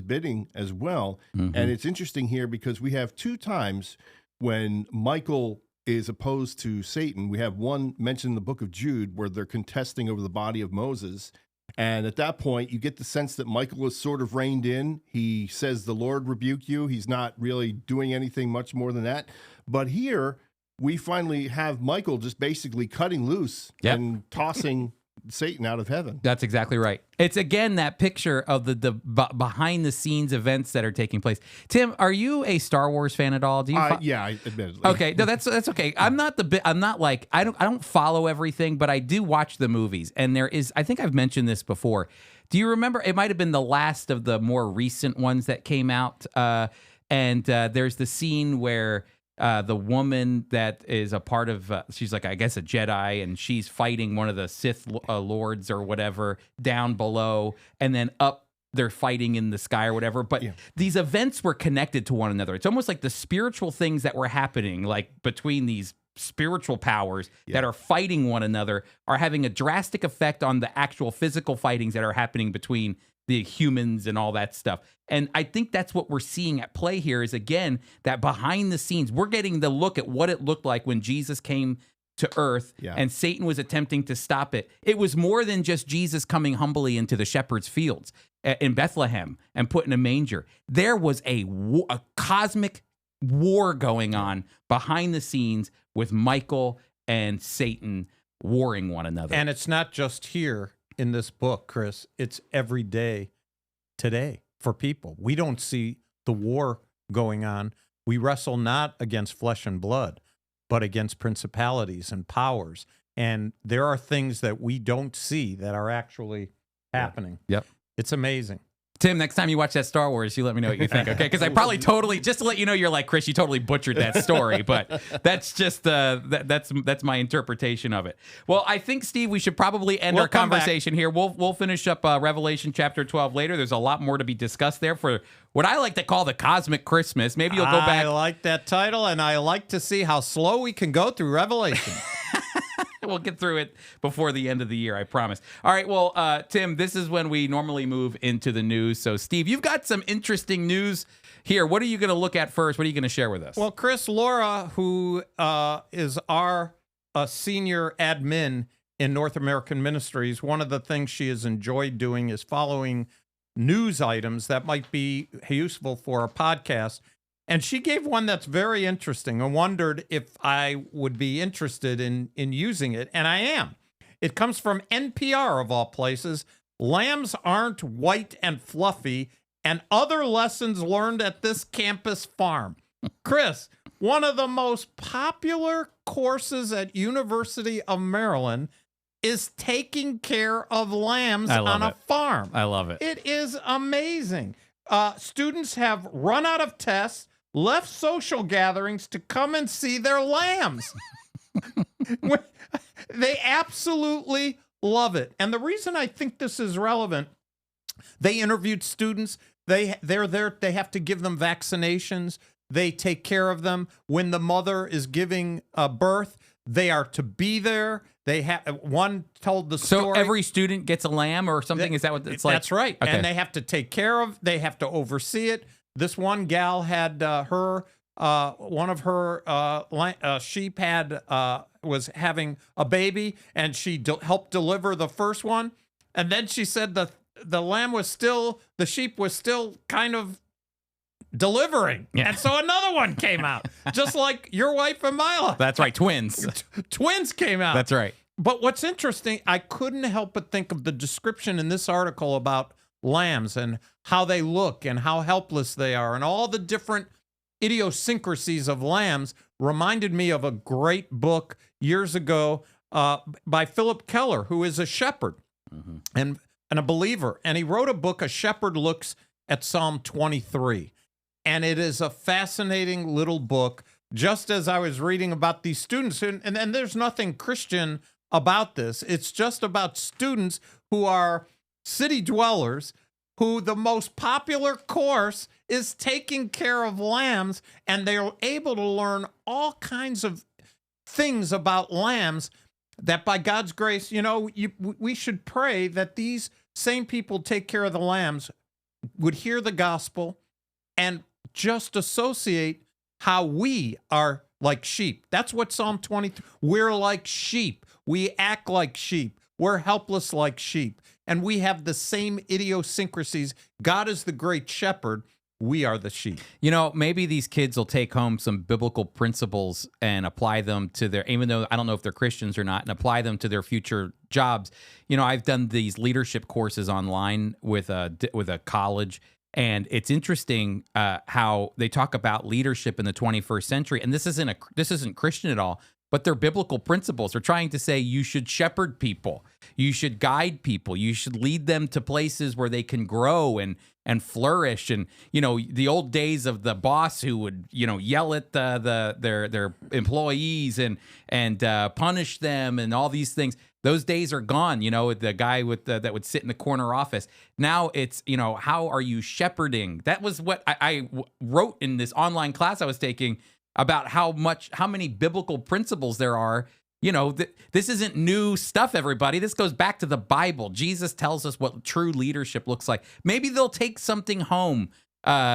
bidding as well. Mm-hmm. And it's interesting here because we have two times when Michael is opposed to Satan. We have one mentioned in the book of Jude where they're contesting over the body of Moses. And at that point, you get the sense that Michael is sort of reined in. He says, "The Lord rebuke you." He's not really doing anything much more than that. But here, we finally have Michael just basically cutting loose and tossing Satan out of heaven. That's exactly right. It's, again, that picture of the behind-the-scenes events that are taking place. Tim, are you a Star Wars fan at all? Do you? Yeah, admittedly. Okay, no, that's okay. I don't follow everything, but I do watch the movies. And I think I've mentioned this before. Do you remember? It might have been the last of the more recent ones that came out. And there's the scene where the woman that is a part of, she's like, I guess, a Jedi, and she's fighting one of the Sith lords or whatever down below, and then up they're fighting in the sky or whatever. But these events were connected to one another. It's almost like the spiritual things that were happening, like between these spiritual powers that are fighting one another, are having a drastic effect on the actual physical fightings that are happening between the humans and all that stuff. And I think that's what we're seeing at play here is, again, that behind the scenes, we're getting the look at what it looked like when Jesus came to earth and Satan was attempting to stop it. It was more than just Jesus coming humbly into the shepherd's fields in Bethlehem and put in a manger. There was a cosmic war going on behind the scenes with Michael and Satan warring one another. And it's not just here in this book, Chris. It's every day today for people. We don't see the war going on. We wrestle not against flesh and blood, but against principalities and powers. And there are things that we don't see that are actually happening. Yep. It's amazing. Tim, next time you watch that Star Wars, you let me know what you think, okay? Because I probably totally, just to let you know, you're like, Chris, you totally butchered that story, but that's just, that's my interpretation of it. Well, I think, Steve, we should probably end our conversation here. We'll finish up Revelation chapter 12 later. There's a lot more to be discussed there for what I like to call the Cosmic Christmas. Maybe you'll go back. I like that title, and I like to see how slow we can go through Revelation. We'll get through it before the end of the year, I promise. All right, well, Tim, this is when we normally move into the news. So, Steve, you've got some interesting news here. What are you going to look at first? What are you going to share with us? Well, Chris, Laura, who is our senior admin in North American Ministries, one of the things she has enjoyed doing is following news items that might be useful for a podcast. And she gave one that's very interesting and wondered if I would be interested in using it. And I am. It comes from NPR, of all places. Lambs aren't white and fluffy, and other lessons learned at this campus farm. Chris, one of the most popular courses at University of Maryland is taking care of lambs on a farm. I love it. It is amazing. Students have run out of tests, left social gatherings to come and see their lambs. They absolutely love it. And the reason I think this is relevant They interviewed students. They're there. They have to give them vaccinations. They take care of them. When the mother is giving birth, they are to be there. They have one told the story. So every student gets a lamb or something? Is that what it's like? That's right. Okay. And they have to take care of, they have to oversee it. This one gal had one of her sheep was having a baby, and she helped deliver the first one. And then she said the sheep was still kind of delivering. Yeah. And so another one came out, just like your wife and Mila. That's right, twins. Twins came out. That's right. But what's interesting, I couldn't help but think of the description in this article about lambs and how they look and how helpless they are, and all the different idiosyncrasies of lambs reminded me of a great book years ago by Philip Keller, who is a shepherd and a believer. And he wrote a book, A Shepherd Looks at Psalm 23. And it is a fascinating little book, just as I was reading about these students. And there's nothing Christian about this. It's just about students who are city dwellers, who the most popular course is taking care of lambs, and they're able to learn all kinds of things about lambs that by God's grace, we should pray that these same people take care of the lambs would hear the gospel and just associate how we are like sheep. That's what Psalm 23, we're like sheep. We act like sheep. We're helpless like sheep. And we have the same idiosyncrasies. God is the great shepherd. We are the sheep. Maybe these kids will take home some biblical principles and apply them to their, even though I don't know if they're Christians or not, and apply them to their future jobs. I've done these leadership courses online with a college, and it's interesting how they talk about leadership in the 21st century. And this isn't Christian at all, but they're biblical principles. They're trying to say you should shepherd people, you should guide people, you should lead them to places where they can grow and flourish. And the old days of the boss who would yell at their employees and punish them and all these things. Those days are gone. The guy that would sit in the corner office. Now it's how are you shepherding? That was what I wrote in this online class I was taking about how many biblical principles there are. This isn't new stuff, everybody. This goes back to the Bible. Jesus tells us what true leadership looks like. Maybe they'll take something home,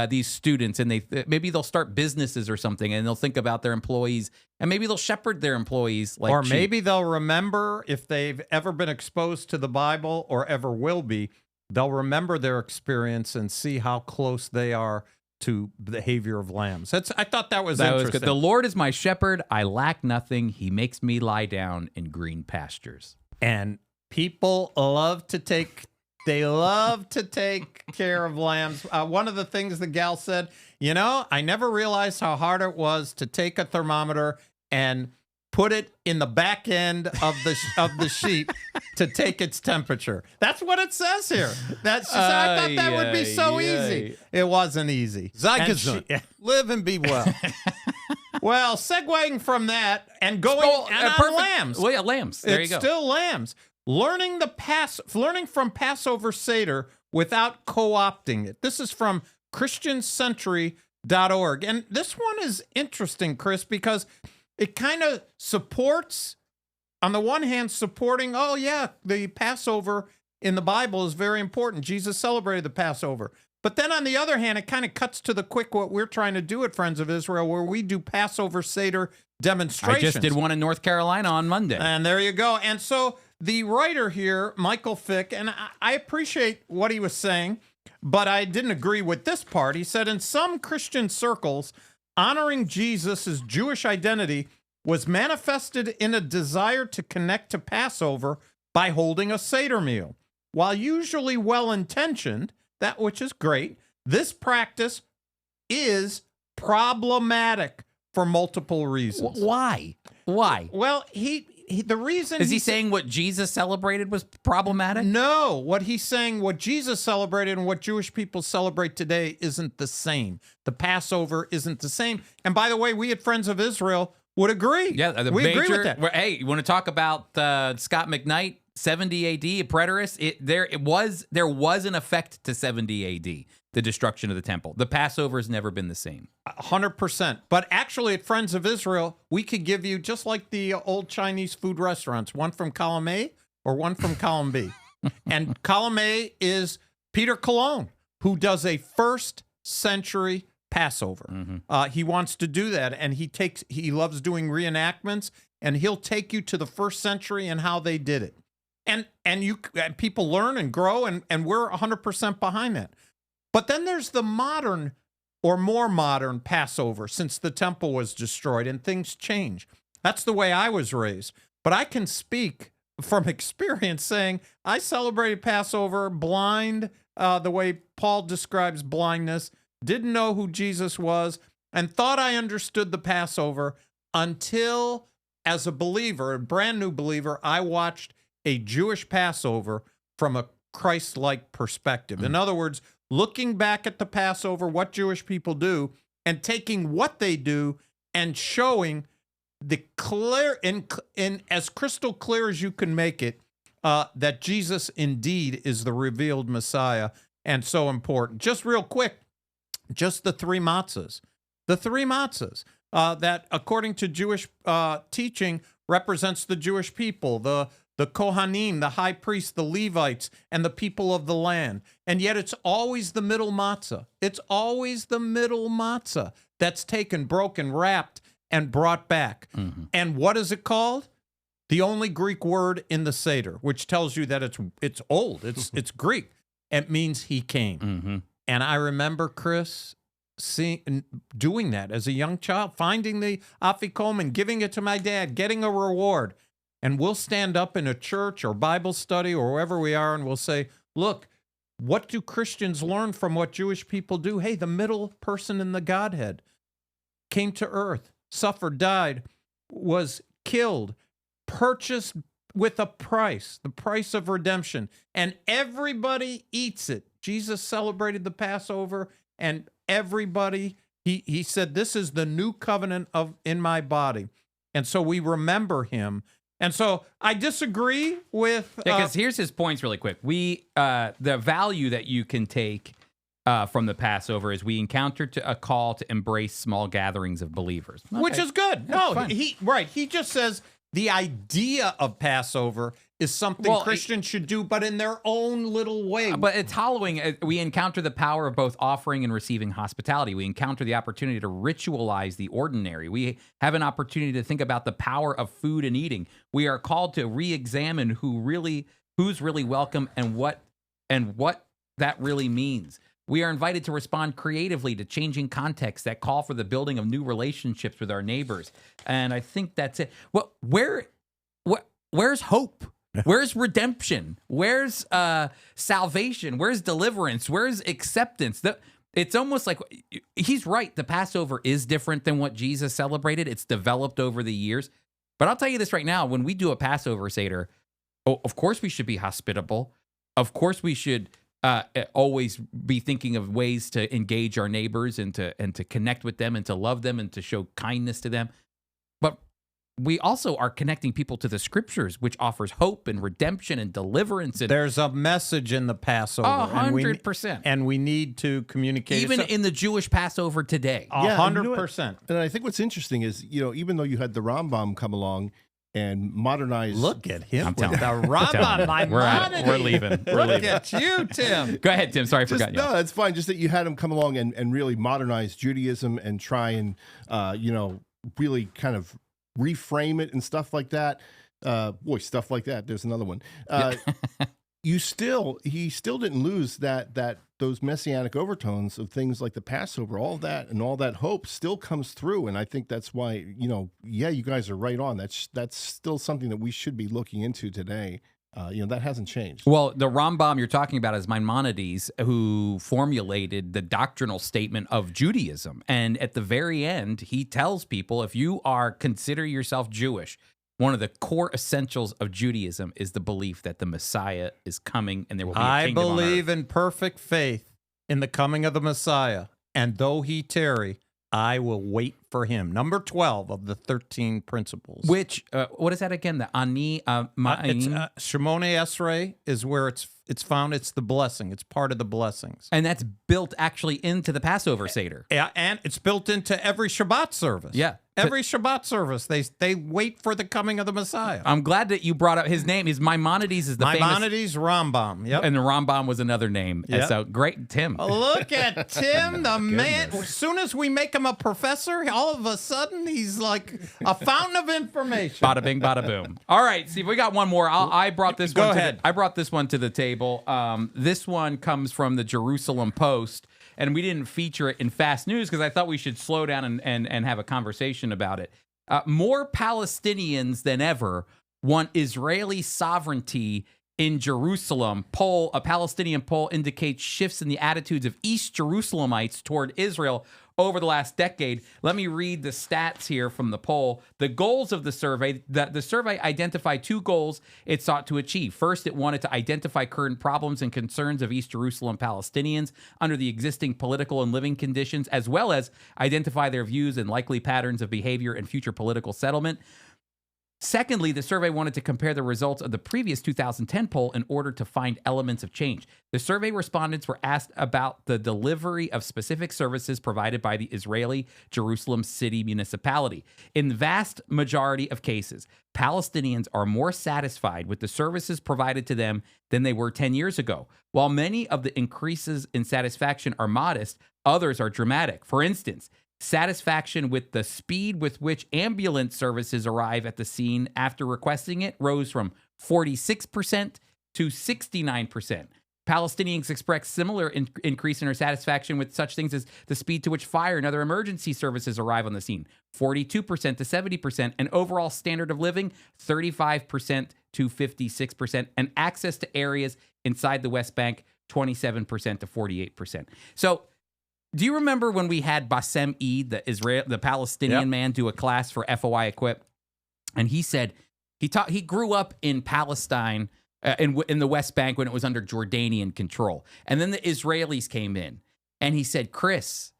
these students, and maybe they'll start businesses or something, and they'll think about their employees, and maybe they'll shepherd their employees like or sheep. Maybe they'll remember, if they've ever been exposed to the Bible or ever will be, they'll remember their experience and see how close they are to the behavior of lambs. I thought that was interesting. Was good. The Lord is my shepherd; I lack nothing. He makes me lie down in green pastures. And people love to take care of lambs. One of the things the gal said, I never realized how hard it was to take a thermometer and put it in the back end of the sheep to take its temperature. That's what it says here. I thought that would be so easy. It wasn't easy. Zeitgesund. Live and be well. Well, segueing from that and going on lambs. Well, yeah, lambs. There you go. It's still lambs. Learning from Passover Seder without co-opting it. This is from ChristianCentury.org. And this one is interesting, Chris, because it kind of supports, on the one hand, supporting, the Passover in the Bible is very important. Jesus celebrated the Passover. But then on the other hand, it kind of cuts to the quick what we're trying to do at Friends of Israel, where we do Passover Seder demonstrations. I just did one in North Carolina on Monday. And there you go. And so the writer here, Michael Fick, and I appreciate what he was saying, but I didn't agree with this part. He said, in some Christian circles, honoring Jesus' Jewish identity was manifested in a desire to connect to Passover by holding a Seder meal. While usually well-intentioned, that which is great, this practice is problematic for multiple reasons. Why? Well, the reason is he saying what Jesus celebrated was problematic? No, what he's saying, what Jesus celebrated and what Jewish people celebrate today isn't the same. The Passover isn't the same. And by the way, we at Friends of Israel would agree. Yeah, we agree with that. Hey, you want to talk about Scott McKnight 70 AD, preterist. There was an effect to 70 AD, the destruction of the temple. The Passover has never been the same. 100%. But actually, at Friends of Israel, we could give you, just like the old Chinese food restaurants, one from column A or one from column B. And column A is Peter Cologne, who does a first century Passover. He wants to do that, and he loves doing reenactments, and he'll take you to the first century and how they did it. And people learn and grow, and we're 100% behind that. But then there's the modern or more modern Passover, since the temple was destroyed and things change. That's the way I was raised. But I can speak from experience, saying I celebrated Passover blind, the way Paul describes blindness, didn't know who Jesus was, and thought I understood the Passover until, as a believer, a brand new believer, I watched a Jewish Passover from a Christ-like perspective. In other words, looking back at the Passover, what Jewish people do, and taking what they do and showing the clear, in as crystal clear as you can make it, that Jesus indeed is the revealed Messiah, and so important. Just real quick, just the three matzahs. The three matzahs that, according to Jewish teaching, represents the Jewish people, the Kohanim, the high priests, the Levites, and the people of the land. And yet it's always the middle matzah. It's always the middle matzah that's taken, broken, wrapped, and brought back. And what is it called? The only Greek word in the Seder, which tells you that it's old. It's Greek. It means he came. And I remember, Chris, doing that as a young child, finding the afikom and giving it to my dad, getting a reward. And we'll stand up in a church or Bible study or wherever we are, and we'll say, look, what do Christians learn from what Jewish people do? Hey, the middle person in the Godhead came to earth, suffered, died, was killed, purchased with a price, the price of redemption, and everybody eats it. Jesus celebrated the Passover, and everybody, he said, this is the new covenant in my body. And so we remember him. And so I disagree with... because here's his points really quick. The value that you can take from the Passover is we encountered a call to embrace small gatherings of believers. Okay. Which is good. He just says the idea of Passover is something Christians should do, but in their own little way. But it's hollowing. We encounter the power of both offering and receiving hospitality. We encounter the opportunity to ritualize the ordinary. We have an opportunity to think about the power of food and eating. We are called to re-examine who's really welcome and what that really means. We are invited to respond creatively to changing contexts that call for the building of new relationships with our neighbors. And I think that's it. Well, where's hope? Where's redemption? Where's salvation? Where's deliverance? Where's acceptance? It's almost like he's right. The Passover is different than what Jesus celebrated. It's developed over the years. But I'll tell you this right now, when we do a Passover Seder, of course we should be hospitable. Of course we should always be thinking of ways to engage our neighbors and to connect with them and to love them and to show kindness to them. But we also are connecting people to the scriptures, which offers hope and redemption and deliverance. And there's a message in the Passover. 100%. And we need to communicate even in the Jewish Passover today. 100%. And I think what's interesting is, even though you had the Rambam come along and modernize. Look at him with the Rambam. We're leaving. Look at you, Tim. Go ahead, Tim. Sorry, I forgot you. No, that's fine. Just that you had him come along and really modernize Judaism and try and, really kind of reframe it and stuff like that. Stuff like that. There's another one. He still didn't lose those messianic overtones of things like the Passover, all that and all that hope still comes through. And I think that's why, you guys are right on. That's still something that we should be looking into today. That hasn't changed. Well, the Rambam you're talking about is Maimonides, who formulated the doctrinal statement of Judaism. And at the very end, he tells people, if you consider yourself Jewish, one of the core essentials of Judaism is the belief that the Messiah is coming and there will be a kingdom on earth. I believe in perfect faith in the coming of the Messiah, and though he tarry, I will wait for him. Number 12 of the 13 principles. Which, what is that again? The Ani Ma'anim? Shemone Esrei is where it's found. It's the blessing. It's part of the blessings. And that's built actually into the Passover Seder. Yeah, and it's built into every Shabbat service. Yeah. Every Shabbat service, they wait for the coming of the Messiah. I'm glad that you brought up his name. His Maimonides is the Maimonides Rambam. Yep. And the Rambam was another name. Yep. So great, Tim. Look at Tim, the man. As soon as we make him a professor, all of a sudden he's like a fountain of information. Bada bing, bada boom. All right, see, we got one more. I brought this Go one. ahead. I brought this one to the table. This one comes from the Jerusalem Post, and we didn't feature it in Fast News because I thought we should slow down and have a conversation about it. More Palestinians than ever want Israeli sovereignty in Jerusalem. A Palestinian poll indicates shifts in the attitudes of East Jerusalemites toward Israel over the last decade. Let me read the stats here from the poll. The goals of the survey, the survey identified two goals it sought to achieve. First, it wanted to identify current problems and concerns of East Jerusalem Palestinians under the existing political and living conditions, as well as identify their views and likely patterns of behavior and future political settlement. Secondly, the survey wanted to compare the results of the previous 2010 poll in order to find elements of change. The survey respondents were asked about the delivery of specific services provided by the Israeli Jerusalem City Municipality. In the vast majority of cases, Palestinians are more satisfied with the services provided to them than they were 10 years ago. While many of the increases in satisfaction are modest, others are dramatic. For instance, satisfaction with the speed with which ambulance services arrive at the scene after requesting it rose from 46% to 69%. Palestinians express similar increase in their satisfaction with such things as the speed to which fire and other emergency services arrive on the scene, 42% to 70%, and overall standard of living, 35% to 56%, and access to areas inside the West Bank, 27% to 48%. So, do you remember when we had Bassem Eid, the Palestinian man, do a class for FOI Equip? And he said he grew up in Palestine, in the West Bank when it was under Jordanian control. And then the Israelis came in. And he said, Chris,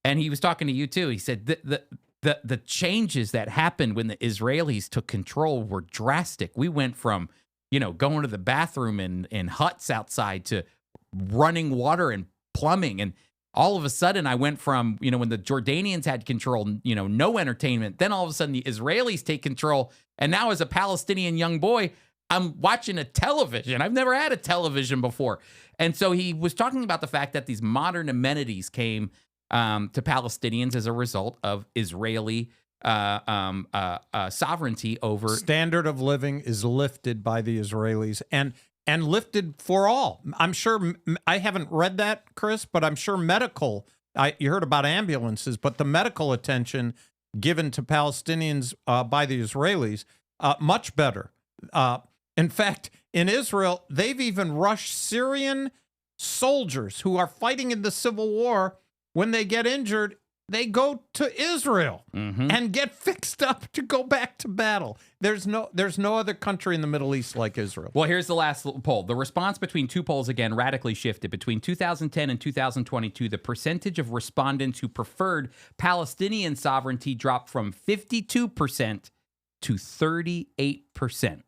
and he was talking to you too, he said, the changes that happened when the Israelis took control were drastic. We went from, going to the bathroom in huts outside to running water and plumbing. And all of a sudden, I went from, when the Jordanians had control, no entertainment. Then all of a sudden, the Israelis take control. And now as a Palestinian young boy, I'm watching a television. I've never had a television before. And so he was talking about the fact that these modern amenities came to Palestinians as a result of Israeli sovereignty over. Standard of living is lifted by the Israelis and lifted for all. I'm sure, I haven't read that, Chris, but I'm sure you heard about ambulances, but the medical attention given to Palestinians by the Israelis, much better. In fact, in Israel, they've even rushed Syrian soldiers who are fighting in the civil war. When they get injured, they go to Israel and get fixed up to go back to battle. There's no other country in the Middle East like Israel. Well, here's the last poll. The response between two polls, again, radically shifted. Between 2010 and 2022, the percentage of respondents who preferred Palestinian sovereignty dropped from 52% to 38%.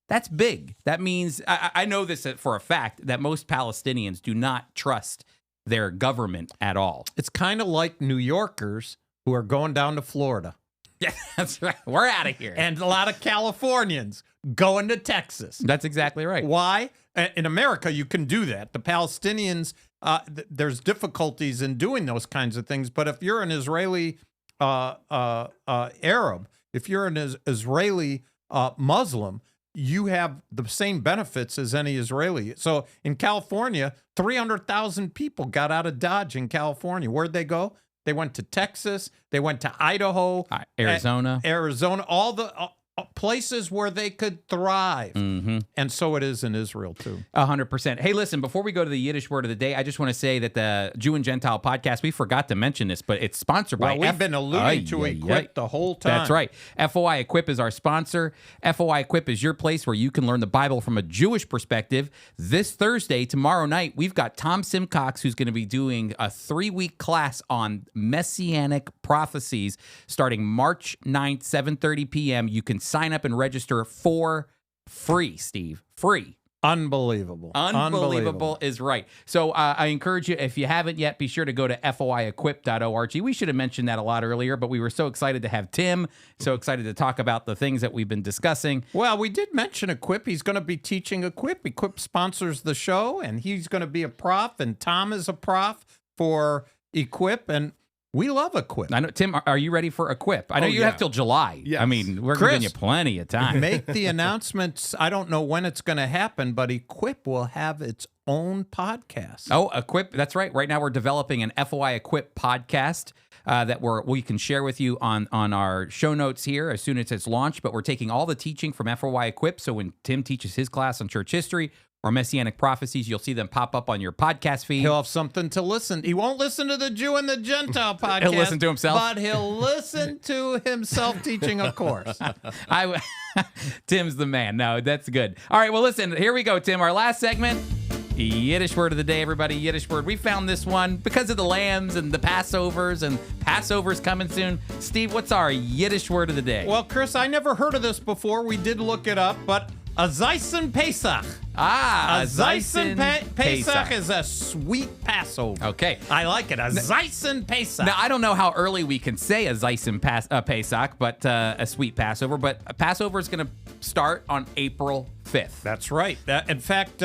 That's big. That means, I know this for a fact, that most Palestinians do not trust their government at all. It's kind of like New Yorkers who are going down to Florida. Yeah, that's right. We're out of here. And a lot of Californians going to Texas. That's exactly right. Why? In America, you can do that. The Palestinians, there's difficulties in doing those kinds of things. But if you're an Israeli Arab, if you're an Israeli Muslim, you have the same benefits as any Israeli. So in California, 300,000 people got out of Dodge in California. Where'd they go? They went to Texas. They went to Idaho. Arizona. All the places where they could thrive. And so it is in Israel, too. 100%. Hey, listen, before we go to the Yiddish word of the day, I just want to say that the Jew and Gentile podcast, we forgot to mention this, but it's sponsored by we've been alluding to Equip the whole time. That's right. FOI Equip is our sponsor. FOI Equip is your place where you can learn the Bible from a Jewish perspective. This Thursday, tomorrow night, we've got Tom SIMCOX, who's going to be doing a 3-week class on Messianic Prophecies starting March 9th, 7:30 p.m. You can sign up and register for free, Steve. Free. Unbelievable. Unbelievable is right. So I encourage you, if you haven't yet, be sure to go to foiequip.org. We should have mentioned that a lot earlier, but we were so excited to have Tim, so excited to talk about the things that we've been discussing. Well, we did mention Equip. He's going to be teaching Equip. Equip sponsors the show, and he's going to be a prof, and Tom is a prof for Equip, and we love Equip. I know, Tim, are you ready for Equip? I know you have till July. Yes. I mean, we're Chris, giving you plenty of time. Make the announcements. I don't know when it's going to happen, but Equip will have its own podcast. Oh, Equip. That's right. Right now we're developing an FOI Equip podcast that we can share with you on our show notes here as soon as it's launched. But we're taking all the teaching from FOI Equip. So when Tim teaches his class on church history or Messianic Prophecies, you'll see them pop up on your podcast feed. He'll have something to listen. He won't listen to the Jew and the Gentile podcast. He'll listen to himself. But he'll listen to himself teaching a course. Tim's the man. No, that's good. All right, well, listen, here we go, Tim. Our last segment, Yiddish Word of the Day, everybody. Yiddish Word. We found this one because of the lambs and the Passovers, and Passover's coming soon. Steve, what's our Yiddish Word of the Day? Well, Chris, I never heard of this before. We did look it up, but a zissen pesach. A zissen Pesach. pesach is a sweet Passover. Okay. I like it. A zissen pesach. Now, I don't know how early we can say a zissen Pesach, but a sweet Passover. But Passover is going to start on April 5th. That's right. In fact,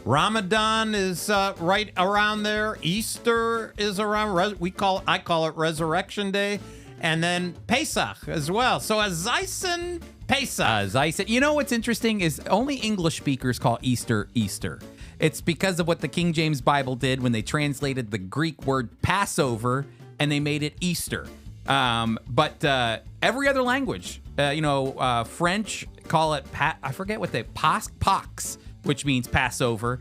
Ramadan is right around there. Easter is around. I call it Resurrection Day, and then Pesach as well. So a zissen Pesach. Zissen. You know what's interesting is only English speakers call Easter Easter. It's because of what the King James Bible did when they translated the Greek word Passover and they made it Easter. But every other language, French call it I forget what Pax, which means Passover.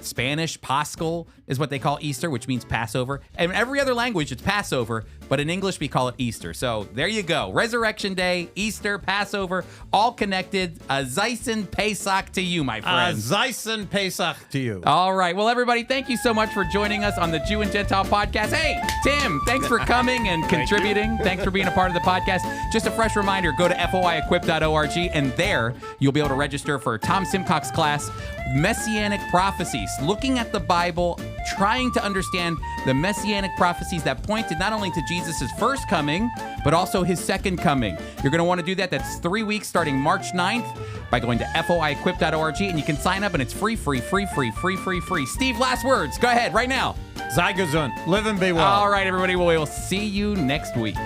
Spanish, Paschal is what they call Easter, which means Passover. And every other language, it's Passover, but in English, we call it Easter. So there you go. Resurrection Day, Easter, Passover, all connected. A zissen Pesach to you, my friends. A zissen Pesach to you. All right. Well, everybody, thank you so much for joining us on the Jew and Gentile podcast. Hey, Tim, thanks for coming and contributing. Thanks for being a part of the podcast. Just a fresh reminder, go to foiequip.org, and there you'll be able to register for Tom SIMCOX class, Messianic Prophecies, looking at the Bible, trying to understand the Messianic prophecies that pointed not only to Jesus' first coming, but also his second coming. You're going to want to do that. That's 3 weeks starting March 9th by going to foiequip.org, and you can sign up, and it's free. Steve, last words. Go ahead right now. Sei gesund. Live and be well. All right, everybody. Well, we will see you next week.